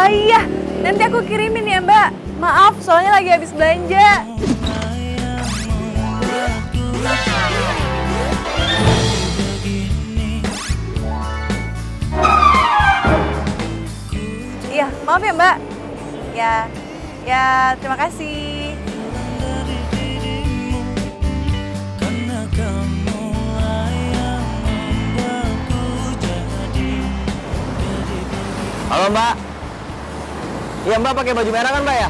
Oh iya, nanti aku kirimin ya Mbak. Maaf, soalnya lagi habis belanja. Iya, maaf ya Mbak. Ya, ya terima kasih. Halo Mbak. Iya Mbak pakai baju merah kan Mbak ya?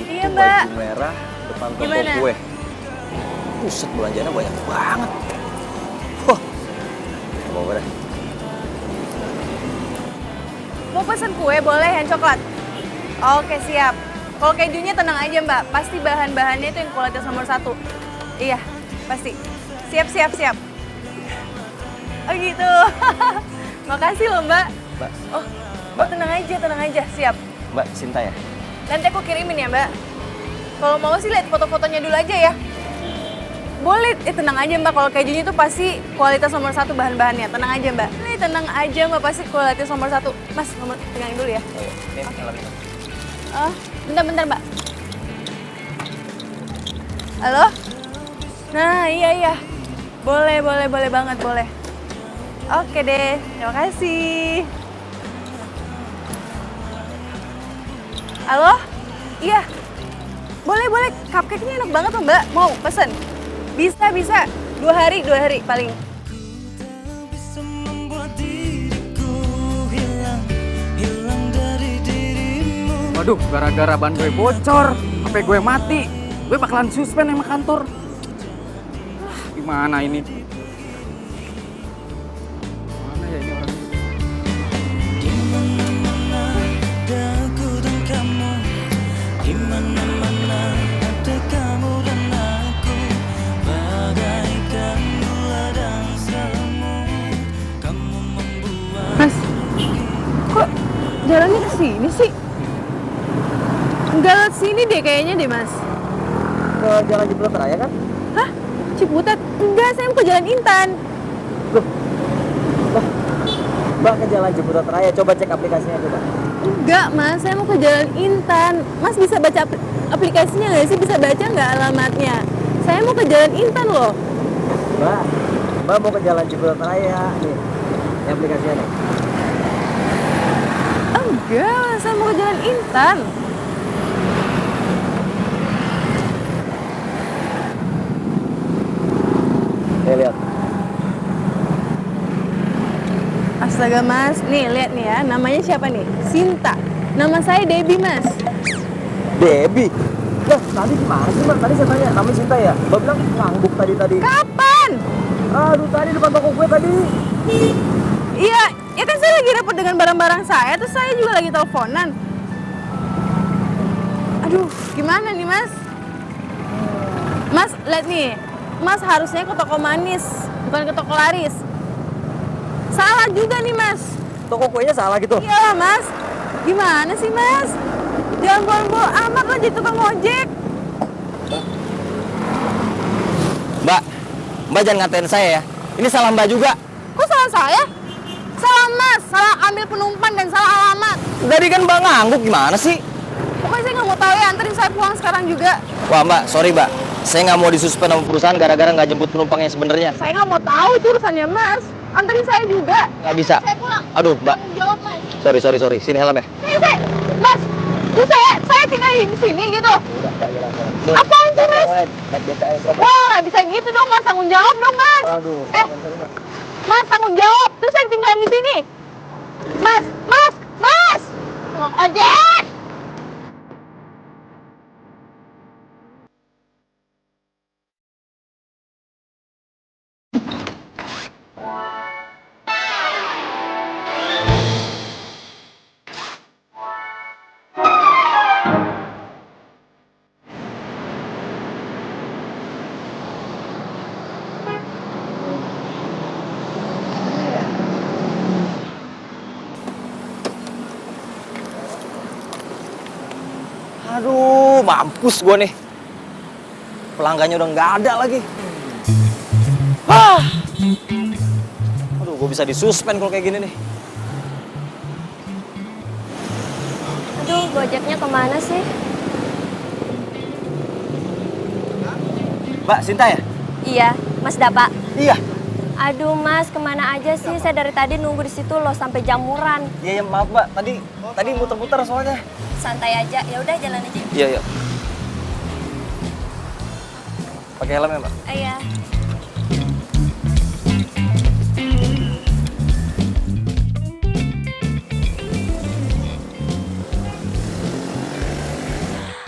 Iya Mbak. Baju merah depan toko Gimana? kue. Buset belanjanya banyak banget. Wah, bawa deh. Mau pesen kue boleh yang coklat? Oke siap. Kalau kejunya tenang aja Mbak, pasti bahan-bahannya itu yang kualitas nomor 1. Iya, pasti. Siap, siap, siap. Oh gitu. Makasih loh Mbak. Mbak, Oh tenang aja, siap. Mbak Sinta ya? Nanti aku kirimin ya Mbak. Kalau mau sih lihat foto-fotonya dulu aja ya. Boleh, tenang aja Mbak, kalau kejunya itu pasti kualitas nomor 1 bahan-bahannya. Tenang aja Mbak. Nih tenang aja Mbak, pasti kualitas nomor 1. Mas, nomor pegangin dulu ya. Ini helmnya. Oh, bentar Mbak. Halo? Nah, iya. Boleh banget, boleh. Oke deh, terima kasih. Halo? Iya. Boleh. Cupcake-nya enak banget loh Mbak. Mau pesen? Bisa. 2 hari paling. Waduh, gara-gara ban gue bocor, HP gue mati. Gue bakalan suspend sama kantor. Gimana ini? Mana ya ini orang? Mas, kok jalannya ke sini sih? Enggak lewat sini deh kayaknya deh, Mas. Ke Jalan Jepret Raya kan? Hah? Ciputat? Enggak, saya mau ke Jalan Intan. Mbak ke Jalan Jepret Raya, coba cek aplikasinya coba. Enggak, Mas. Saya mau ke Jalan Intan. Mas bisa baca aplikasinya nggak sih? Bisa baca nggak alamatnya? Saya mau ke Jalan Intan loh. Mbak mau ke Jalan Jepret Raya. Nih, ini aplikasinya nih. Enggak, saya mau ke Jalan Intan. Lihat. Astaga, Mas. Nih, lihat nih ya. Namanya siapa nih? Sinta. Nama saya Debbie, Mas. Debbie. Lah, tadi gimana sih Mbak? Tadi saya tanya, namanya Sinta ya? Mbak bilang ngangguk tadi. Kapan? Aduh, tadi depan toko kue tadi. Iya, ya kan saya lagi repot dengan barang-barang saya, terus saya juga lagi teleponan. Aduh, gimana nih Mas? Mas, lihat nih. Mas harusnya ke toko manis, bukan ke toko laris. Salah juga nih Mas. Toko kuenya salah gitu? Iyalah Mas. Gimana sih Mas? Jangan bohong-bohong amat lah jadi tukang ojek. Mbak jangan ngatain saya ya. Ini salah Mbak juga. Kok salah saya? Salah Mas, salah ambil penumpang dan salah alamat. Tadi kan Mbak ngangguk, gimana sih? Pokoknya saya nggak mau tahu ya, anterin saya pulang sekarang juga. Wah Mbak, sorry Mbak. Saya nggak mau disuspend sama perusahaan gara-gara nggak jemput penumpang yang sebenarnya. Saya nggak mau tahu itu urusannya Mas. Anterin saya juga. Nggak bisa. Saya pulang. Aduh Mbak. Tanggung jawab Mas. Sorry. Sini helmnya. Mas, terus saya tinggal di sini gitu. Apaan sih Mas? Wah, nggak bisa gitu dong Mas, tanggung jawab dong Mas. Aduh. Mas tanggung jawab. Terus saya tinggal di sini. Mas. Ojek. mampus gue nih. Pelanggannya udah nggak ada lagi. Hah. Aduh, gue bisa disuspend kalau kayak gini nih. Aduh, Gojeknya kemana sih? Mbak, Sinta ya? Iya, Mas Dapa. Iya. Aduh Mas, kemana aja sih? Saya dari tadi nunggu di situ loh sampai jamuran. Iya, maaf Mbak. Tadi muter-muter soalnya. Santai aja. Ya udah jalan aja. Iya, iya. Pakai helm ya, Mbak? Iya.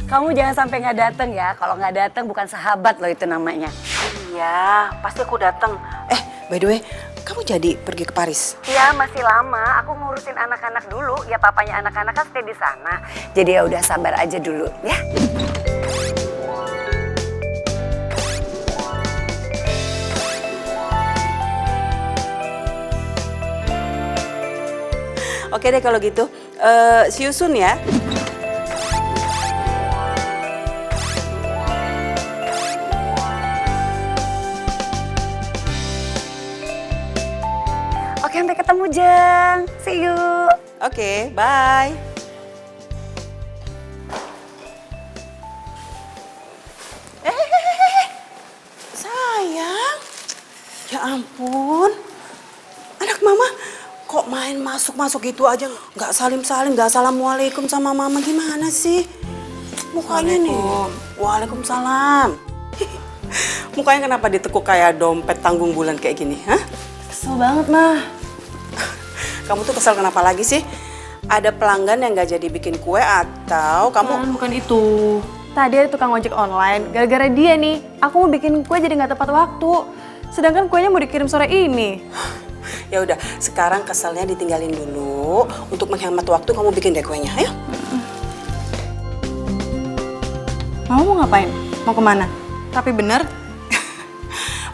Kamu jangan sampai nggak datang ya. Kalau nggak datang bukan sahabat loh itu namanya. Iya, pasti aku datang. By the way, kamu jadi pergi ke Paris? Iya masih lama. Aku ngurusin anak-anak dulu. Ya papanya anak-anak kan stay di sana. Jadi ya udah sabar aja dulu ya. Oke deh kalau gitu. See you soon ya. Oke sampai ketemu Jeng. See you. Oke, bye. Sayang. Ya ampun. Anak mama kok main masuk-masuk gitu aja. Nggak salim-salim, nggak assalamualaikum sama mama. Gimana sih? Mukanya nih. Waalaikumsalam. Mukanya kenapa ditekuk kayak dompet tanggung bulan kayak gini, hah? Kesel banget, Mah. Kamu tuh kesel kenapa lagi sih? Ada pelanggan yang nggak jadi bikin kue atau kamu... Bukan itu. Tadi ada tukang ojek online. Gara-gara dia nih, aku mau bikin kue jadi nggak tepat waktu. Sedangkan kuenya mau dikirim sore ini. Ya udah, sekarang keselnya ditinggalin dulu. Untuk menghemat waktu kamu bikin deh kuenya, ayo. Mama mau ngapain? Mau kemana? Tapi bener,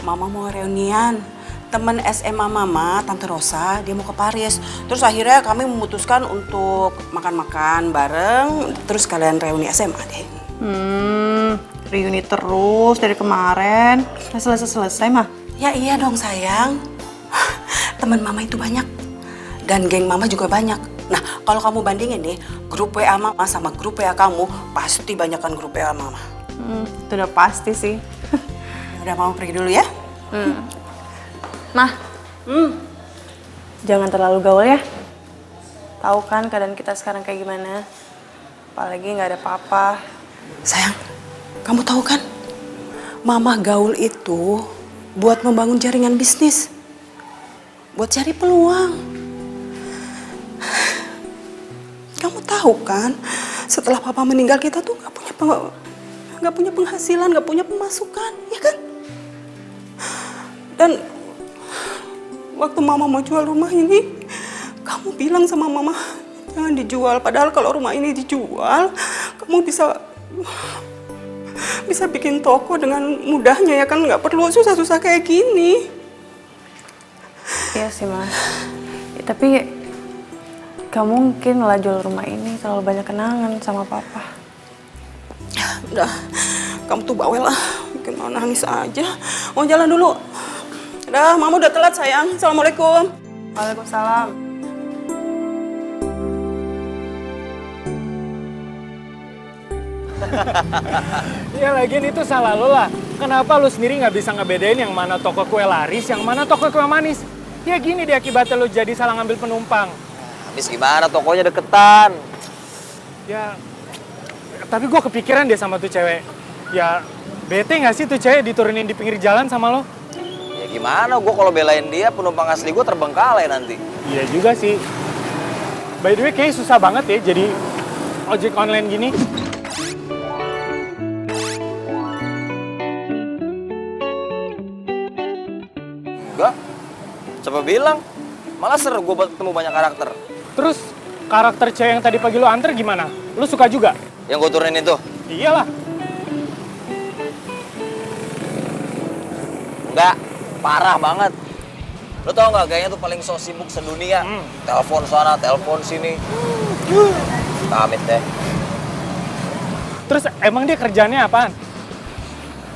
Mama mau reunian. Temen SMA Mama, Tante Rosa, dia mau ke Paris. Terus akhirnya kami memutuskan untuk makan-makan bareng. Terus kalian reuni SMA deh. reuni terus dari kemarin. Nggak selesai-selesai, Mah. Ya iya dong sayang. Temen Mama itu banyak. Dan geng Mama juga banyak. Nah kalau kamu bandingin nih, grup WA Mama sama grup WA kamu, pasti banyakan grup WA Mama. Itu udah pasti sih. Udah Mama pergi dulu ya. Mah, jangan terlalu gaul ya. Tahu kan keadaan kita sekarang kayak gimana? Apalagi nggak ada papa. Sayang, kamu tahu kan? Mama gaul itu buat membangun jaringan bisnis. Buat cari peluang. Kamu tahu kan? Setelah papa meninggal kita tuh nggak punya penghasilan, nggak punya pemasukan, ya kan? Dan waktu Mama mau jual rumah ini, kamu bilang sama Mama, jangan dijual. Padahal kalau rumah ini dijual, kamu bisa bikin toko dengan mudahnya ya kan? Nggak perlu susah-susah kayak gini. Iya sih, Mas. Ya, tapi gak mungkin lah jual rumah ini, terlalu banyak kenangan sama papa. Udah, kamu tuh bawel lah, bikin mau nangis aja. Mau jalan dulu. Udah, Mama udah telat sayang. Assalamualaikum. Waalaikumsalam. Ya lagian itu salah lo lah. Kenapa lo sendiri nggak bisa ngebedain yang mana toko kue laris, yang mana toko kue manis? Ya gini deh akibatnya lo jadi salah ngambil penumpang. Habis gimana tokonya deketan? Ya, tapi gue kepikiran deh sama tuh cewek. Ya, bete nggak sih tuh cewek diturunin di pinggir jalan sama lo? Ya gimana, gue kalau belain dia penumpang asli gue terbengkalai nanti. Iya juga sih. By the way, kayaknya susah banget ya jadi ojek online gini. Enggak, coba bilang. Malah seru gue ketemu banyak karakter. Terus karakter cewek yang tadi pagi lo anter gimana? Lo suka juga? Yang gue turunin itu? Iyalah. Enggak, parah banget. Lo tau gak, kayaknya tuh paling so sibuk sedunia. Telepon sana, telepon sini. Amit deh. Terus emang dia kerjaannya apaan?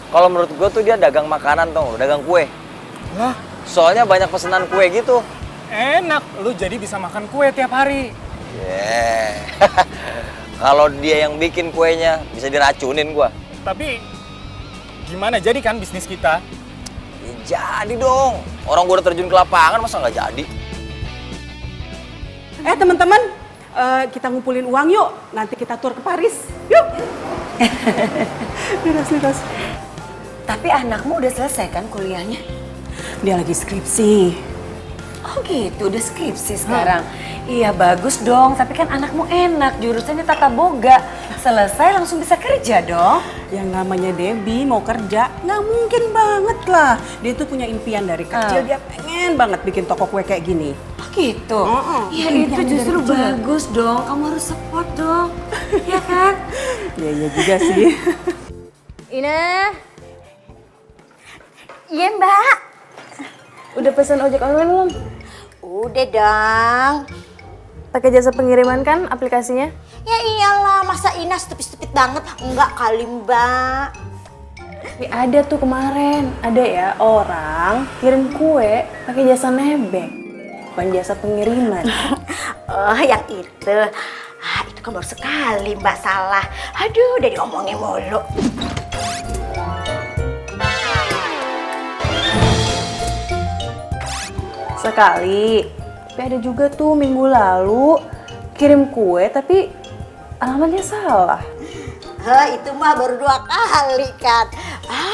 Kalau menurut gue tuh dia dagang makanan tuh, dagang kue. Lah, Soalnya banyak pesanan kue gitu. enak. Lu jadi bisa makan kue tiap hari. Yeah. Kalau dia yang bikin kuenya, bisa diracunin gua. Tapi gimana jadi kan bisnis kita? Ya, jadi dong. Orang gua udah terjun ke lapangan, masa nggak jadi? Teman-teman, kita ngumpulin uang yuk. Nanti kita tur ke Paris. Yuk. Liras. Tapi anakmu udah selesai kan kuliahnya? Dia lagi skripsi. Oh gitu, udah skripsi sekarang. Iya bagus dong, tapi kan anakmu enak, jurusannya tata boga. Selesai langsung bisa kerja dong. Yang namanya Debbie mau kerja, nggak mungkin banget lah. Dia tuh punya impian dari kecil, dia pengen banget bikin toko kue kayak gini. Oh gitu? Ya Pengen itu dari justru kecil. bagus dong, kamu harus support dong. Ya kan? Iya juga sih. Ina, Iya mbak. udah pesan ojek online belum? Udah dong. Pakai jasa pengiriman kan aplikasinya? Ya iyalah, masa Ina stupid-stupid banget? Enggak kali mbak. Tapi ada tuh kemarin, ada ya orang kirim kue pakai jasa nebeng, bukan jasa pengiriman. Oh yang itu. Itu kan baru sekali mbak salah. Aduh udah diomongin mulu. Sekali. Tapi ada juga tuh minggu lalu kirim kue tapi alamatnya salah. Itu mah baru 2 kali kan.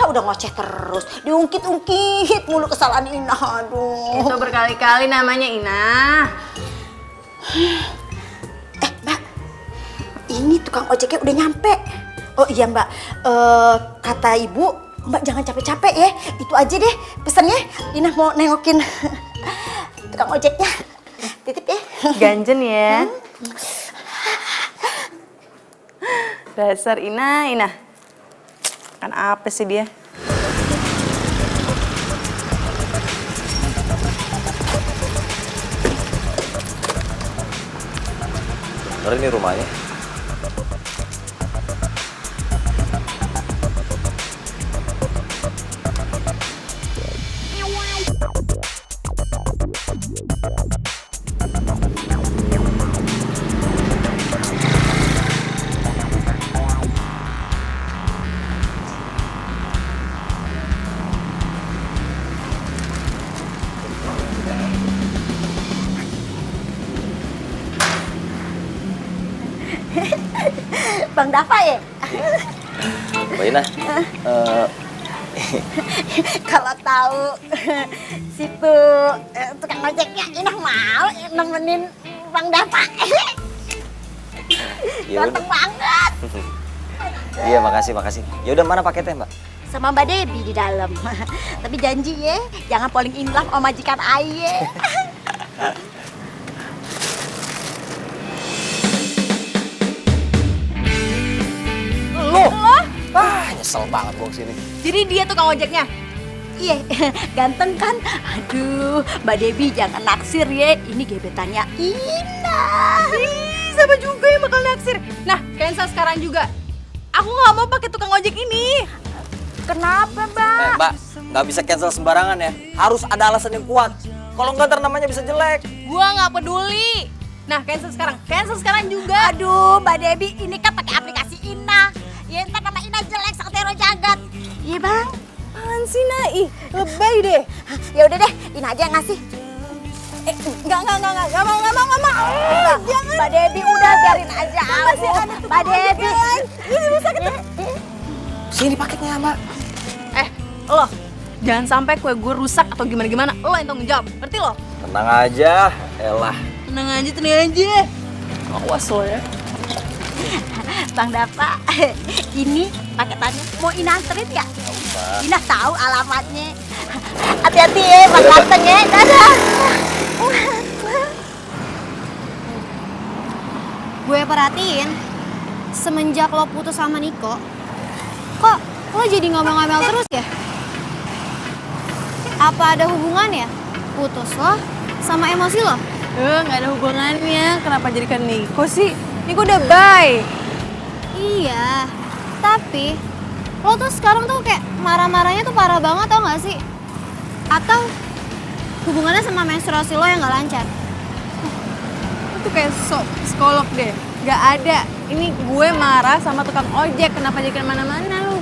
Udah ngoceh terus. Diungkit-ungkit mulu kesalahan Ina. Aduh. Itu berkali-kali namanya Ina. Mbak, ini tukang ojeknya udah nyampe. Oh iya mbak, kata ibu, mbak jangan capek-capek ya. Itu aja deh pesannya. Ina mau nengokin tukang ojeknya. Titip ya. Ganjen ya. Dasar Ina. Kan apa sih dia? Bener ini rumahnya. Bang Dava ya? Mbak Ina, Kalau tahu situ tukang ojeknya Ina mau nemenin Bang Dava. ya Ganteng udah. banget. Iya makasih. Ya udah mana paketnya Mbak? Sama Mbak Debbie di dalam. Tapi janji ya, jangan falling in love sama majikan aye. Nyesel banget gua kesini. Jadi dia tukang ojeknya. Iya, ganteng kan? Aduh, Mbak Debbie jangan naksir ya. Ini gebetannya Ina. Sama juga yang bakal naksir. Nah, cancel sekarang juga. Aku nggak mau pakai tukang ojek ini. Kenapa, Mbak? Mbak, nggak bisa cancel sembarangan ya. Harus ada alasan yang kuat. Kalau nggak ntar namanya bisa jelek. Gua nggak peduli. Nah, cancel sekarang juga. Aduh, Mbak Debbie ini kan pakai aplikasi Ina. Ya ntar nama Ina jelek santero jagat. Iya, Bang. Apaan sih, Ih, lebay deh. Ya udah deh, Ina aja yang ngasih. Enggak mau. Jangan. Mbak Debbie udah biarin aja. Masih ada Mbak Debbie. Ini rusak itu. Sini paketnya Mbak. Lo, jangan sampai kue gue rusak atau gimana-gimana. Lo yang tanggung jawab, ngerti lo? Tenang aja, elah. Tenang aja. Awas lo ya. Bang Dava, ini paketannya mau Ina anterin ya? Ina tahu alamatnya. Hati-hati ya, Bang Ganteng ya. Dadah. Gue perhatiin, semenjak lo putus sama Niko, kok lo jadi ngomel-ngomel terus ya? Apa ada hubungannya? Putus lo sama emosi lo? Nggak ada hubungannya. Kenapa jadikan Niko sih? Niko udah bye. Iya, Tapi lo tuh sekarang tuh kayak marah-marahnya tuh parah banget tau gak sih? Atau hubungannya sama menstruasi lo yang gak lancar? Itu kayak sok psikolog deh. Gak ada. Ini gue marah sama tukang ojek. Kenapa jadi kemana-mana lu?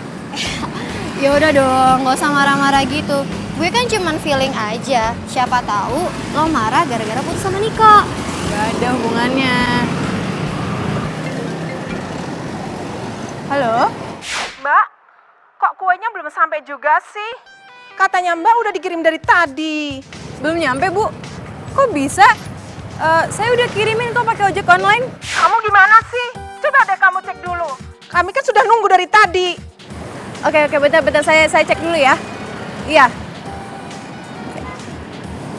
Ya udah dong, gak usah marah-marah gitu. Gue kan cuman feeling aja. Siapa tahu lo marah gara-gara putus sama Niko. Gak ada hubungannya. Halo? Mbak, kok kuenya belum sampai juga sih? Katanya Mbak udah dikirim dari tadi. Belum nyampe, Bu. Kok bisa? Saya udah kirimin kok pakai ojek online. Kamu gimana sih? Coba deh kamu cek dulu. Kami kan sudah nunggu dari tadi. Oke, bentar. Saya cek dulu ya. Iya.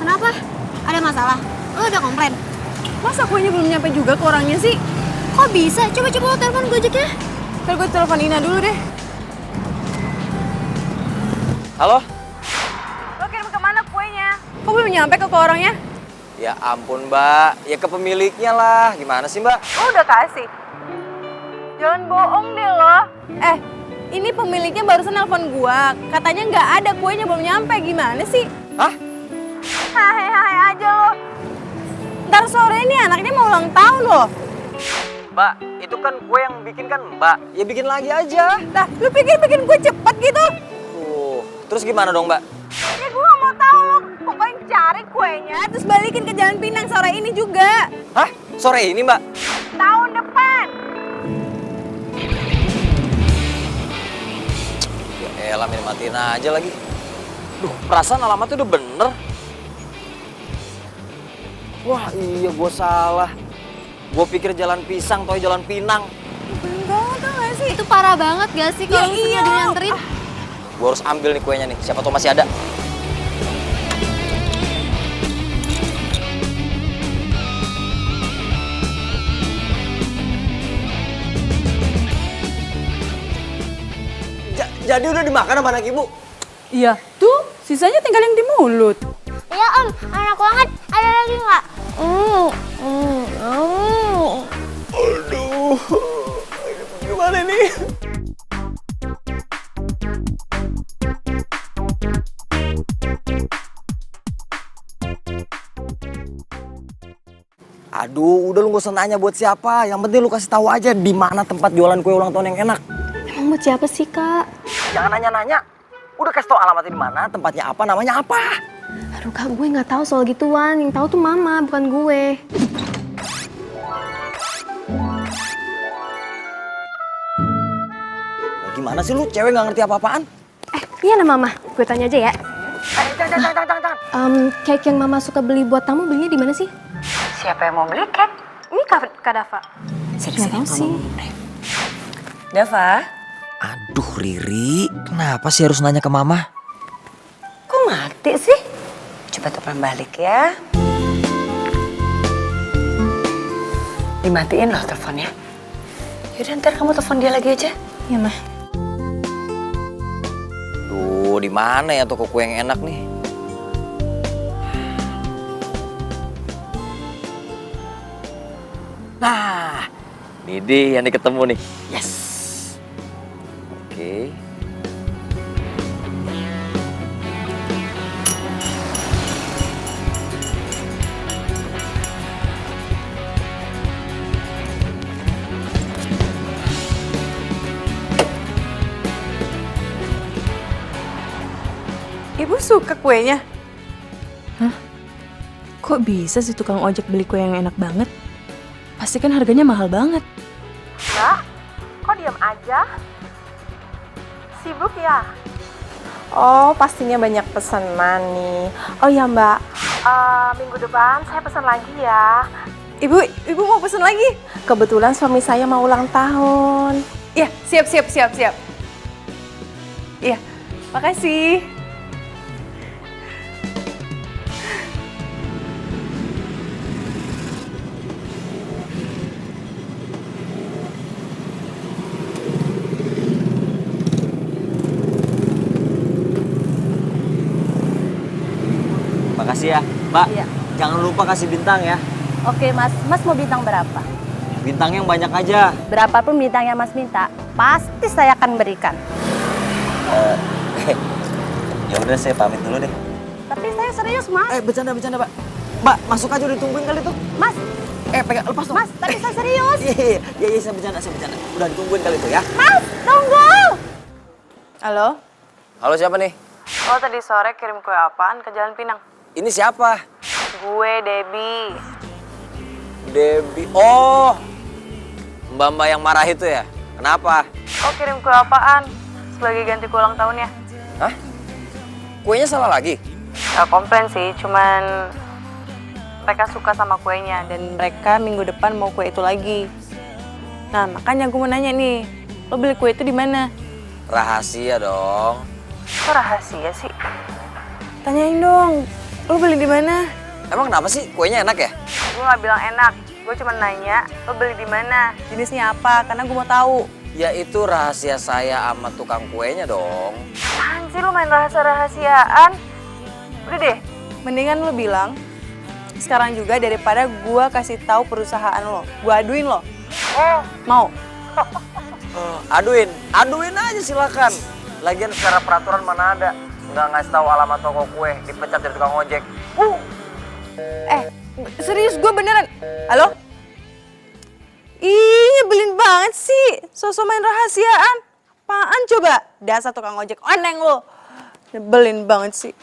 Kenapa? Ada masalah? Lo udah komplain? Masa kuenya belum nyampe juga ke orangnya sih? Kok bisa? Coba lo telepon Gojeknya. Ntar gue telepon Ina dulu deh. Halo? Lo kirim kemana kuenya? Kok belum nyampe ke orangnya? Ya ampun Mbak, ya ke pemiliknya lah. Gimana sih Mbak? Lo udah kasih? Jangan bohong deh lo. Ini pemiliknya barusan nelpon gua. Katanya nggak ada, kuenya belum nyampe. Gimana sih? Hah? Hai aja lo. Ntar sore ini anaknya mau ulang tahun loh. Mbak, itu kan kue yang bikin kan Mbak. Ya bikin lagi aja. Lah, lu pikir bikin gue cepet gitu? Terus gimana dong Mbak? Ya gue gak mau tahu lo. Pokoknya cari kuenya, terus balikin ke Jalan Pinang sore ini juga. Hah? Sore ini Mbak? Tahun depan. Ya elah, matiin aja lagi. Duh, perasaan alamatnya udah bener. Wah iya, gue salah. Gue pikir Jalan Pisang, tau Jalan Pinang. Enggak, tau gak sih? Itu parah banget gak sih kalau misalnya dianterin? Gue harus ambil nih kuenya nih, siapa tau masih ada. Jadi udah dimakan sama anak ibu? Iya, tuh sisanya tinggal yang di mulut. Iya om, enak banget. Ada lagi nggak? Aduh, gimana nih? Aduh, udah lu gak usah nanya buat siapa. Yang penting lu kasih tahu aja di mana tempat jualan kue ulang tahun yang enak. Emang buat siapa sih kak? Jangan nanya-nanya. Udah kasih tahu alamatnya di mana, tempatnya apa, namanya apa. Aduh kak, gue nggak tahu soal gituan. Yang tahu tuh mama, bukan gue. Gimana sih lu, cewek nggak ngerti apa-apaan? Iya nama mama. Gue tanya aja ya. Jangan. Cake yang mama suka beli buat tamu belinya di mana sih? Siapa yang mau beli kek? Ini Kak Dava. Nggak tahu sih. Dava, Aduh Riri, kenapa sih harus nanya ke mama? kok mati sih? Coba telepon balik ya. Dimatiin loh teleponnya. Yaudah ntar kamu telepon dia lagi aja. Iya mah. Duh, di mana ya toko kue yang enak nih? Nah, ini deh yang ketemu nih. Yes. Oke. Ibu suka kuenya? Hah? Kok bisa sih tukang ojek beli kue yang enak banget? Pasti kan harganya mahal banget. Mbak, kok diam aja? Sibuk ya? Oh, pastinya banyak pesanan nih. Oh ya Mbak, minggu depan saya pesan lagi ya. Ibu mau pesen lagi? Kebetulan suami saya mau ulang tahun. Iya, siap. Iya, makasih. Makasih ya, Mbak. Iya. Jangan lupa kasih bintang ya. Oke mas, mas mau bintang berapa? Bintang yang banyak aja. Berapapun bintang yang mas minta. pasti saya akan berikan. Ya udah saya pamit dulu deh. Tapi saya serius, Mas. Bercanda Pak. Mbak, masuk aja udah ditungguin kali tuh. Mas, Pegang, lepas dong. Mas, tapi saya serius. Iya, saya bercanda. Udah ditungguin kali tuh ya. Mas, tunggu. Halo? Halo, siapa nih? Lo tadi sore kirim kue apaan ke Jalan Pinang? Ini siapa? Gue, Debbie. Debbie. Oh, Mbak yang marah itu ya? Kenapa? Lo kirim kue apaan? Sebagai ganti kue ulang tahunnya? Hah? Kuenya salah lagi? Gak komplain sih, cuman mereka suka sama kuenya dan mereka minggu depan mau kue itu lagi. Nah, makanya gue mau nanya nih, lo beli kue itu di mana? Rahasia dong. Kok rahasia sih? Tanyain dong, lo beli di mana? Emang kenapa sih? Kuenya enak ya? Gue nggak bilang enak, gue cuma nanya, lo beli di mana? Jenisnya apa? Karena gue mau tahu. Ya itu rahasia saya sama tukang kuenya dong. Apaan sih lo main rahasia-rahasiaan? Udah deh, mendingan lo bilang sekarang juga daripada gue kasih tahu perusahaan lo. Gue aduin lo. Mau? Aduin aja silakan. Lagian secara peraturan mana ada nggak ngasih tahu alamat toko kue, dipecat dari tukang ojek. Serius gue beneran. Halo? Ih, nyebelin banget sih. Sosok main rahasiaan. Apaan coba? Dasar tukang ojek oneng lo. Nyebelin banget sih.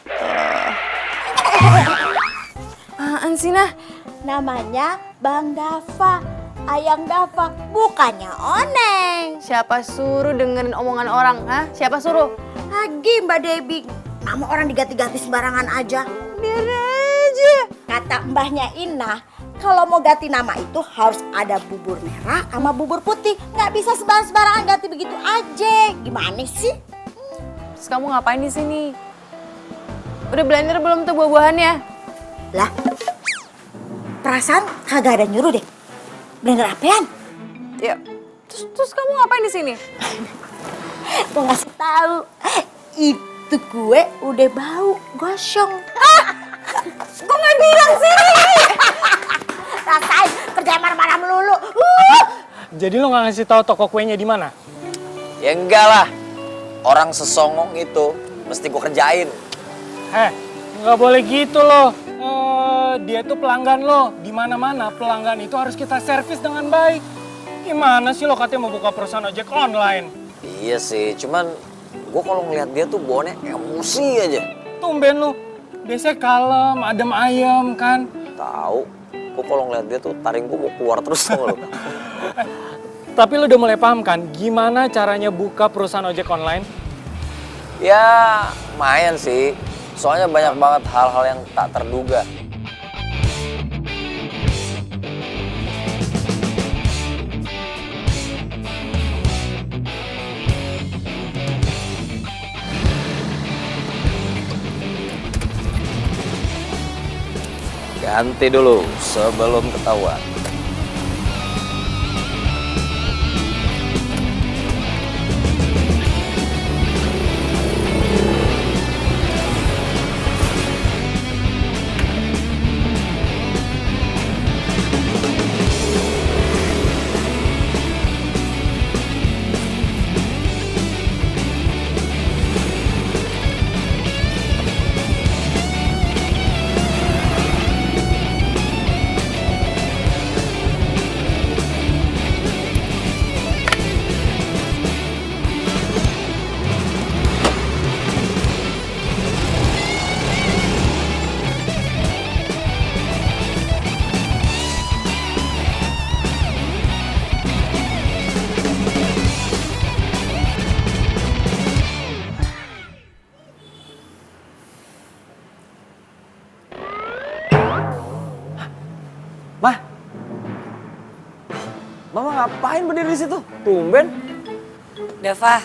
Apaan sih, Nah? Namanya Bang Dava, Ayang Dava, bukannya Oneng. Siapa suruh dengerin omongan orang, ha? Siapa suruh? Lagi Mbak Debbie, nama orang diganti-ganti sembarangan aja. Biar aja. Kata mbahnya Inah, kalau mau ganti nama itu harus ada bubur merah sama bubur putih. Nggak bisa sembarangan ganti begitu aja. Gimana sih? Terus kamu ngapain di sini? Udah blender belum tuh buah-buahannya? Lah, perasaan kagak ada nyuruh deh. Blender apaan? Ya. Terus kamu ngapain di sini? Mau ngasih tahu, itu kue udah bau gosong. Kok nggak bilang sih? Rasain kerja marah-marah melulu. Jadi lo nggak ngasih tahu toko kuenya di mana? Ya enggak lah. Orang sesongong itu mesti gue kerjain. Nggak boleh gitu loh. Dia tuh pelanggan lo. Di mana-mana pelanggan itu harus kita servis dengan baik. Gimana sih lo katanya mau buka perusahaan ojek online? Iya sih, cuman gue kalau ngeliat dia tuh bawaannya emosi aja. Tumben lo. Biasanya kalem, adem ayem kan. Tahu, gue kalau ngeliat dia tuh taring gue mau keluar terus sama lo. Tapi lo udah mulai paham kan gimana caranya buka perusahaan ojek online? Ya, lumayan sih. Soalnya banyak banget hal-hal yang tak terduga. Ganti dulu sebelum ketahuan. Mama ngapain berdiri di situ? Tumben. Dava,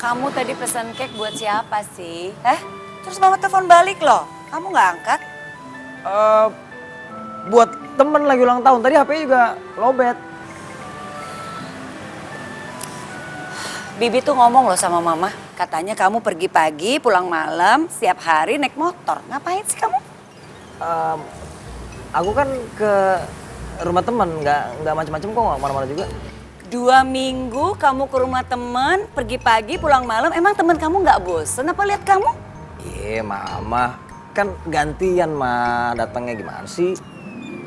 kamu tadi pesan cake buat siapa sih? Terus mama telepon balik loh, kamu nggak angkat? Buat temen lagi ulang tahun. Tadi HP-nya juga lowbat. Bibi tuh ngomong loh sama mama, katanya kamu pergi pagi, pulang malam, setiap hari naik motor. Ngapain sih kamu? Aku kan ke rumah temen, nggak macem-macem kok, nggak mana-mana juga. 2 minggu kamu ke rumah teman, pergi pagi, pulang malam. Emang teman kamu nggak bosen apa lihat kamu? Iya, Mama. Kan gantian, Ma. Datangnya gimana sih?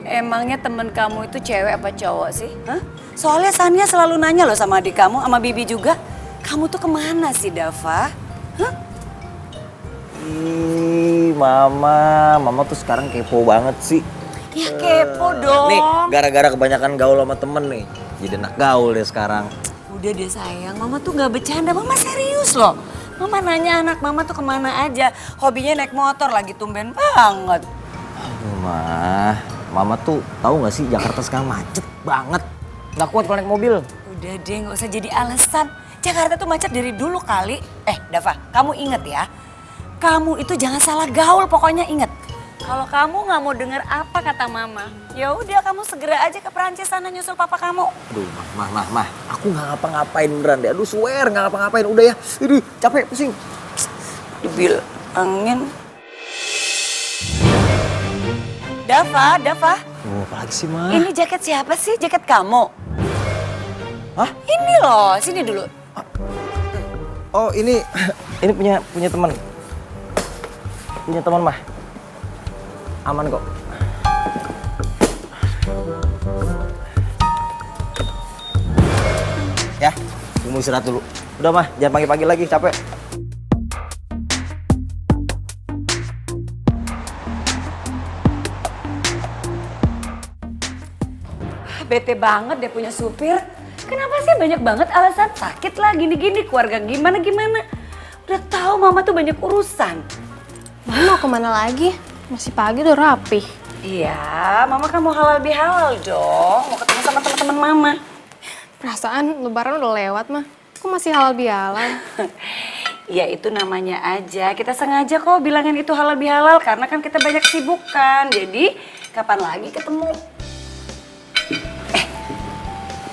Emangnya temen kamu itu cewek apa cowok sih? Hah? Soalnya Sania selalu nanya loh sama adik kamu, sama Bibi juga. Kamu tuh kemana sih, Dava? Hah? Ih, Mama tuh sekarang kepo banget sih. Ya kepo dong. Nih, gara-gara kebanyakan gaul sama temen nih. Jadi anak gaul deh sekarang. Udah deh sayang, Mama tuh gak bercanda, Mama serius loh. Mama nanya anak Mama tuh kemana aja. Hobinya naik motor lagi, tumben banget. Aduh, Mama tuh tahu nggak sih Jakarta sekarang macet banget. Nggak kuat kalau naik mobil. Udah deh, gak usah jadi alasan. Jakarta tuh macet dari dulu kali. Dava, kamu inget ya. Kamu itu jangan salah gaul, pokoknya inget. Kalau kamu nggak mau denger apa kata Mama, ya udah kamu segera aja ke Perancis sana nyusul papa kamu. Aduh, Mah, aku nggak ngapa-ngapain beneran deh. Aduh, swear nggak ngapa-ngapain. Udah ya, aduh, capek, pusing. Dibil angin. Dava. Oh, apalagi sih, Ma? Ini jaket siapa sih? Jaket kamu? Hah? Ini loh, sini dulu. Oh, ini punya teman. Punya teman, Mah. Aman kok. Ya, gue mau istirahat dulu. Udah, Mah, jangan pagi-pagi lagi, capek. Bete banget deh punya supir. Kenapa sih banyak banget alasan sakit lah gini-gini, keluarga gimana-gimana. Udah tahu Mama tuh banyak urusan. Mama mau kemana lagi? Masih pagi udah rapih. Iya, Mama kan mau halal bihalal dong. Mau ketemu sama teman-teman Mama. Perasaan lebaran udah lewat mah. Kok masih halal bihalal? Ya itu namanya aja. Kita sengaja kok bilangin itu halal bihalal karena kan kita banyak kesibukan. Jadi kapan lagi ketemu?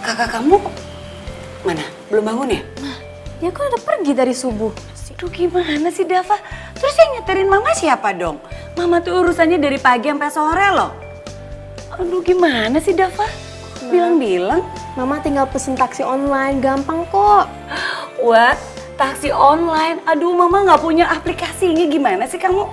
Kakak kamu mana? Belum bangun ya? Dia kan udah pergi dari subuh. Aduh gimana sih Dava? Terus yang nyeterin Mama siapa dong? Mama tuh urusannya dari pagi sampai sore loh. Aduh gimana sih Dava? Bilang-bilang. Mama tinggal pesen taksi online, gampang kok. What? Taksi online? Aduh Mama nggak punya aplikasinya, gimana sih kamu?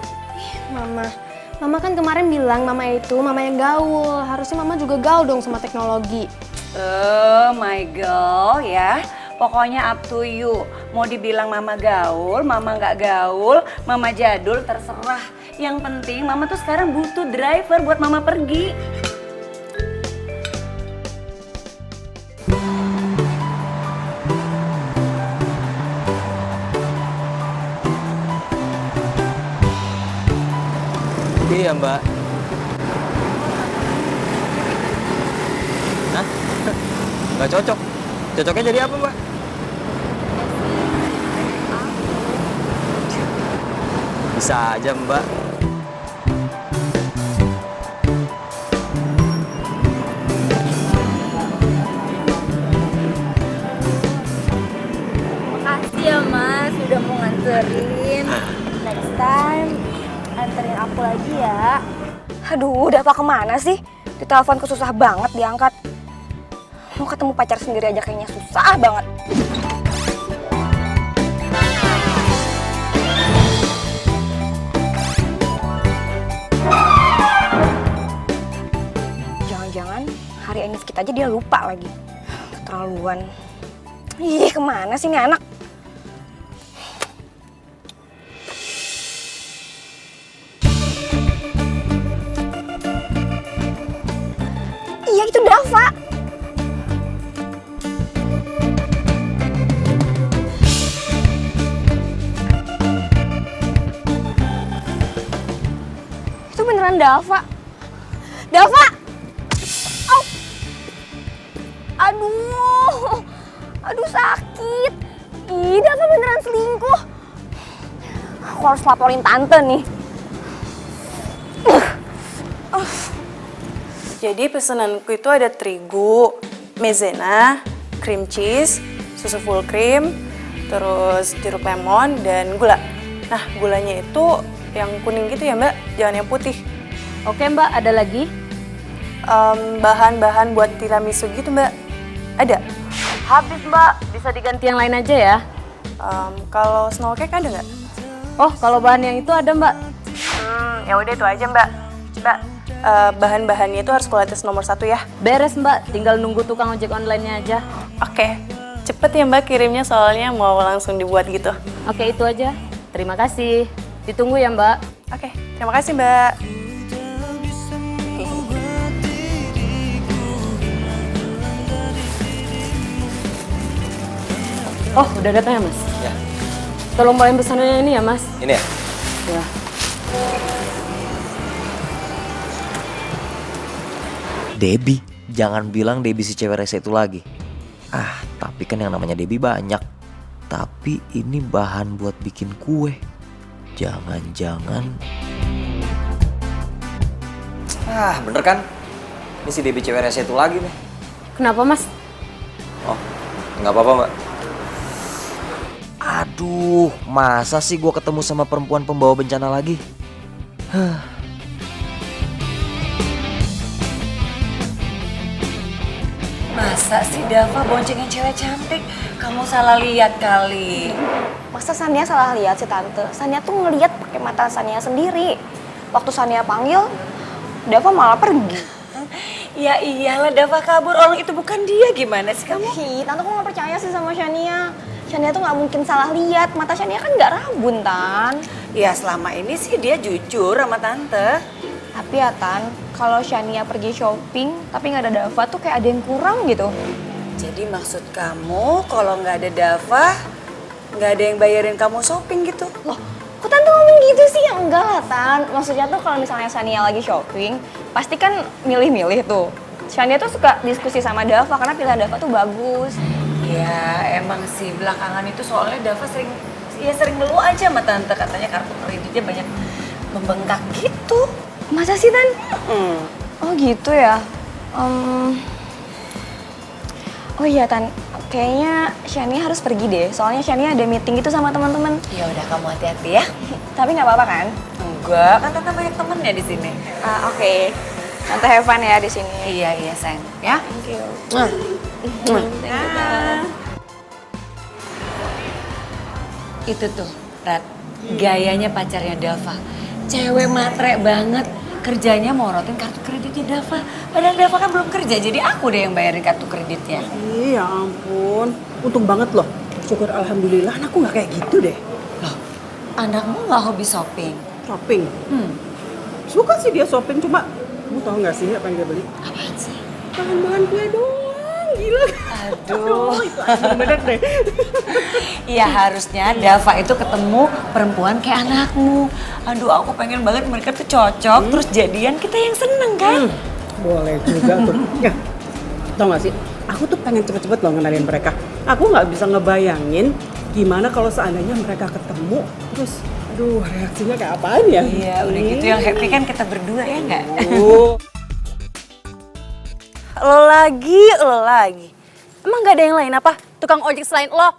Mama kan kemarin bilang Mama itu mama yang gaul. Harusnya Mama juga gaul dong sama teknologi. Oh my girl ya. Pokoknya up to you. Mau dibilang Mama gaul, Mama nggak gaul, Mama jadul, terserah. Yang penting Mama tuh sekarang butuh driver buat Mama pergi. Iya, Mbak. Hah? Nggak cocok. Cocoknya jadi apa, Mbak? Bisa aja, Mbak. Makasih ya Mas, udah mau nganterin. Next time anterin aku lagi ya. Aduh, Dava kemana sih? Diteleponku susah banget diangkat. Mau ketemu pacar sendiri aja kayaknya susah banget. Jangan-jangan hari Enif kita aja dia lupa lagi. Keterlaluan. Ih, kemana sih nih anak? Iya, itu Dava. Itu beneran Dava. Dava! Au! Aduh sakit. Ih, Dava beneran selingkuh. Aku harus laporin tante nih. Jadi pesananku itu ada terigu, maizena, cream cheese, susu full cream, terus jeruk lemon, dan gula. Nah, gulanya itu yang kuning gitu ya Mbak, jangan yang putih. Oke Mbak, ada lagi? Bahan-bahan buat tiramisu gitu Mbak, ada? Habis mbak, bisa diganti yang lain aja ya. Kalau snow cake ada nggak? Oh, kalau bahan yang itu ada mbak. Ya udah itu aja mbak. Mbak, bahan-bahannya itu harus kualitas nomor 1 ya. Beres mbak, tinggal nunggu tukang ojek online-nya aja. Oke, cepet ya mbak kirimnya soalnya mau langsung dibuat gitu. Oke, itu aja. Terima kasih. Ditunggu ya mbak. Oke, terima kasih mbak. Oh, udah datang ya mas? Ya. Tolong bawain pesanannya ini ya mas. Ini ya? Ya. Debbie, jangan bilang Debbie si cewek rese itu lagi. Tapi kan yang namanya Debbie banyak. Tapi ini bahan buat bikin kue. Jangan-jangan... bener kan? Ini si Debbie cewek rese itu lagi nih. Kenapa mas? Oh, nggak apa-apa mbak. Aduh, masa sih gue ketemu sama perempuan pembawa bencana lagi? Masa sih Dava boncengin cewek cantik? Kamu salah lihat kali. Masa Sania salah lihat sih tante? Sania tuh ngeliat pakai mata Sania sendiri. Waktu Sania panggil, Dava malah pergi. Ya iyalah Dava kabur, orang itu bukan dia, gimana sih kamu? Hi, tante kok nggak percaya sih sama Shania? Shania tuh nggak mungkin salah lihat, mata Shania kan nggak rabun, Tan. Ya selama ini sih dia jujur sama tante. Tapi ya Tan, kalau Shania pergi shopping tapi nggak ada Dava tuh kayak ada yang kurang gitu. Jadi maksud kamu kalau nggak ada Dava, nggak ada yang bayarin kamu shopping gitu? Loh, kok Tante ngomong gitu sih? Ya enggak lah Tan, maksudnya tuh kalau misalnya Shania lagi shopping, pasti kan milih-milih tuh. Shania tuh suka diskusi sama Dava karena pilihan Dava tuh bagus. Ya emang sih belakangan itu soalnya Dava sering ngeluh aja sama tante, katanya kartu kreditnya banyak membengkak gitu. Masa sih Tan? Oh gitu ya. Oh iya Tan, kayaknya Shania harus pergi deh. Soalnya Shania ada meeting gitu sama teman-teman. Ya udah kamu hati-hati ya. Tapi nggak apa-apa kan? Enggak, kan tante banyak temennya di sini. Oke. Tante have fun ya di sini. Iya sayang. Ya. Thank you. Thank you, Tan. Itu tuh, Rat, gayanya pacarnya Dava. Cewek matre banget. Kerjanya morotin kartu kreditnya Dava. Padahal Dava kan belum kerja, jadi aku deh yang bayarin kartu kreditnya. Iya ampun, untung banget loh. Syukur alhamdulillah anakku nggak kayak gitu deh. Loh, anakmu nggak hobi shopping? Shopping? Suka sih dia shopping, cuma kamu tahu nggak sih apa yang dia beli? Apaan sih? Bahan-bahan kue doang, gila. Aduh. Itu bener deh. Iya harusnya Dava itu ketemu perempuan kayak anakmu. Aduh aku pengen banget mereka tuh cocok, terus jadian kita yang seneng kan? Boleh juga tuh. Ya, tau gak sih, aku tuh pengen cepet-cepet loh ngenalin mereka. Aku nggak bisa ngebayangin gimana kalau seandainya mereka ketemu, terus aduh reaksinya kayak apaan ya? Iya udah gitu yang happy kan kita berdua ya nggak? Lo lagi. Emang gak ada yang lain apa? Tukang ojek selain lo?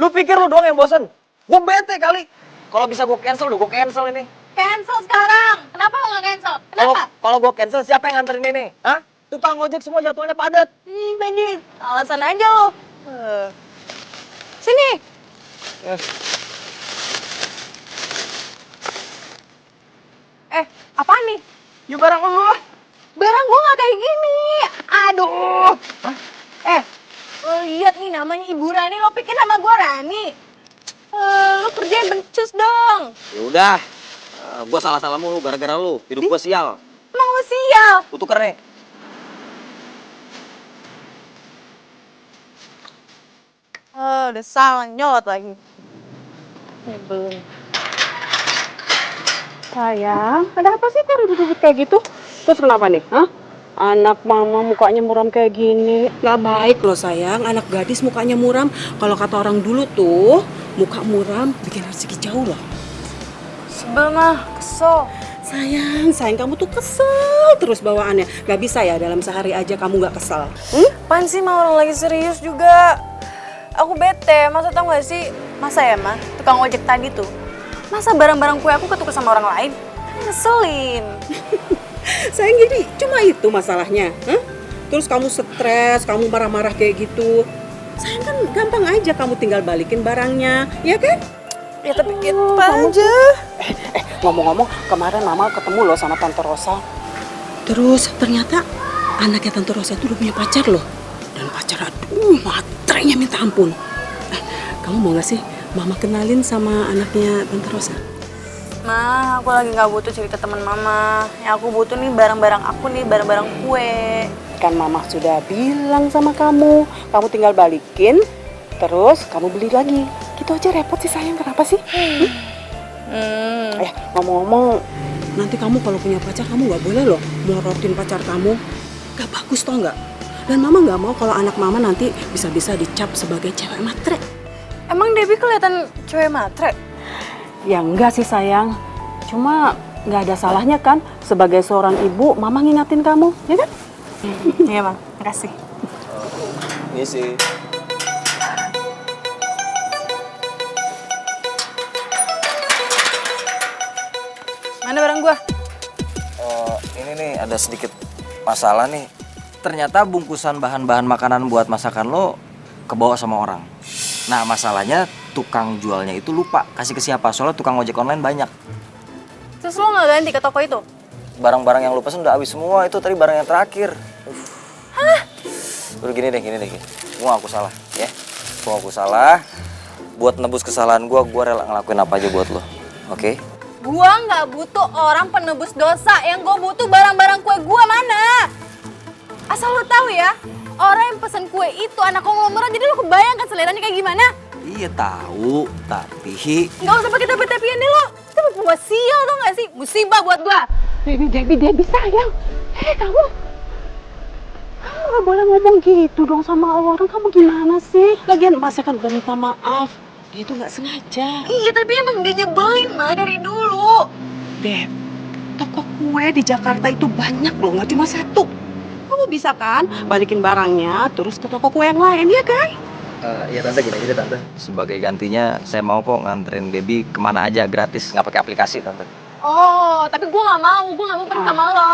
Lu pikir lu doang yang bosen? Gue bete kali. Kalau bisa gue cancel, udah gue cancel ini. Cancel sekarang. Kenapa lo nggak cancel? Kenapa? Kalau gue cancel, siapa yang nganterin ini? Hah? Tukang ojek semua jadwalnya padat. Bener, alasan aja lo. Sini. Apaan nih? Yuk barang lo. Barang gua nggak kayak gini. Aduh. Lo lihat nih namanya Ibu Rani, lo pikir nama gua Rani? Lo kerjanya becus dong. Ya udah, gue salah mulu gara-gara lu. Hidup gue sial. Emang lo sial? Lu tuker nih. Udah salah nyolot lagi. Belum. Sayang, ada apa sih kok ribut-ribut kayak gitu? Terus kenapa nih? Hah? Anak mama mukanya muram kayak gini. Gak baik loh sayang, anak gadis mukanya muram. Kalau kata orang dulu tuh, muka muram bikin rezeki jauh loh. Sebel mah, kesel. Sayang kamu tuh kesel terus bawaannya. Gak bisa ya dalam sehari aja kamu gak kesel. Apaan sih mah orang lagi serius juga. Aku bete, masa tau gak sih? Masa ya mah, tukang ojek tadi tuh. Masa barang-barang kue aku ketukar sama orang lain? Ngeselin. Sayang jadi cuma itu masalahnya. Hah? terus kamu stres, kamu marah-marah kayak gitu. Sayang kan gampang aja kamu tinggal balikin barangnya, ya kan? Ya tapi gitu aja. Ngomong-ngomong, kemarin Mama ketemu loh sama Tante Rosa. Terus ternyata anaknya Tante Rosa itu udah punya pacar loh. Dan pacar aduh matrenya minta ampun. Kamu mau gak sih Mama kenalin sama anaknya Tante Rosa? Ma, aku lagi nggak butuh cerita teman Mama. Yang aku butuh nih barang-barang aku nih, barang-barang kue. Kan Mama sudah bilang sama kamu tinggal balikin, terus kamu beli lagi. Gitu aja repot sih sayang, kenapa sih? Ngomong-ngomong, nanti kamu kalau punya pacar kamu nggak boleh loh morotin pacar kamu. Gak bagus tau nggak? Dan Mama nggak mau kalau anak Mama nanti bisa-bisa dicap sebagai cewek matre. Emang Debbie kelihatan cewek matre? Ya enggak sih sayang, cuma nggak ada salahnya kan sebagai seorang ibu Mama ngingatin kamu, ya kan? Iya, Bang. Makasih. Ini sih. Mana barang gua? Ini nih ada sedikit masalah nih. Ternyata bungkusan bahan-bahan makanan buat masakan lo kebawa sama orang. Nah masalahnya tukang jualnya itu lupa kasih ke siapa, soalnya tukang ojek online banyak. Terus lo nggak ganti ke toko itu? Barang-barang yang lo pesen udah habis semua, itu tadi barang yang terakhir. Hah? Udah gini deh. Gue ngaku salah, ya. Gue ngaku salah. Buat nebus kesalahan gue rela ngelakuin apa aja buat lo, oke? Gua nggak butuh orang penebus dosa. Yang gua butuh barang-barang kue gua mana? Asal lo tahu ya, orang yang pesen kue itu anak konglomerat, jadi lo kebayang kan seleranya kayak gimana? Iya tahu, tapi Nggak usah pakai tapi-tapian deh lo. Itu pembuat sial tau nggak sih? Musibah buat gua. Debbie sayang. Kamu nggak boleh ngomong gitu dong sama orang. Kamu gimana sih? Lagian Mas kan udah minta maaf. Dia itu nggak sengaja. Iya tapi emang dia nyebelin mah dari dulu. Deb, toko kue di Jakarta itu banyak loh, nggak cuma satu. Kamu bisa kan balikin barangnya terus ke toko kue yang lain, ya kan? ya tante gini aja tante. Sebagai gantinya saya mau kok nganterin Debbie kemana aja gratis, nggak pakai aplikasi tante. Oh, tapi gua nggak mau pergi sama lo.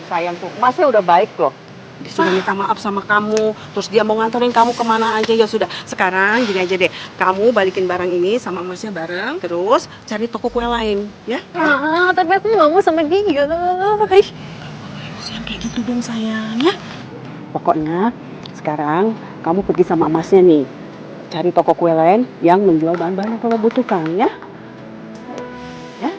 Sayang tuh, Masnya udah baik loh. Dia sudah minta maaf sama kamu, terus dia mau nganterin kamu kemana aja, ya sudah. Sekarang gini aja deh, kamu balikin barang ini sama Masnya bareng, terus cari toko kue lain, ya? Tapi aku nggak mau sama dia. Jangan kayak gitu dong sayang, ya? Pokoknya sekarang kamu pergi sama Masnya nih, cari toko kue lain yang menjual bahan-bahan yang kamu butuhkan, ya? Ya?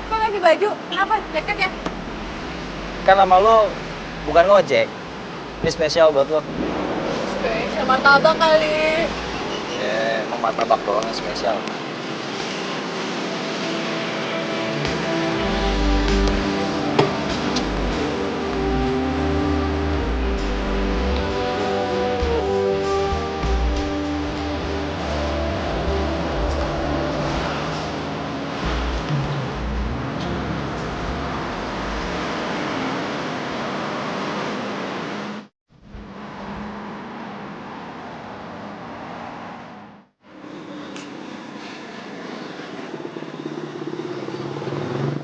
Kok ganti baju? Kenapa? Jaket ya? Kan nama lo bukan ngojek. Ini spesial buat lo. Spesial martabak kali. Emang martabak doang yang spesial.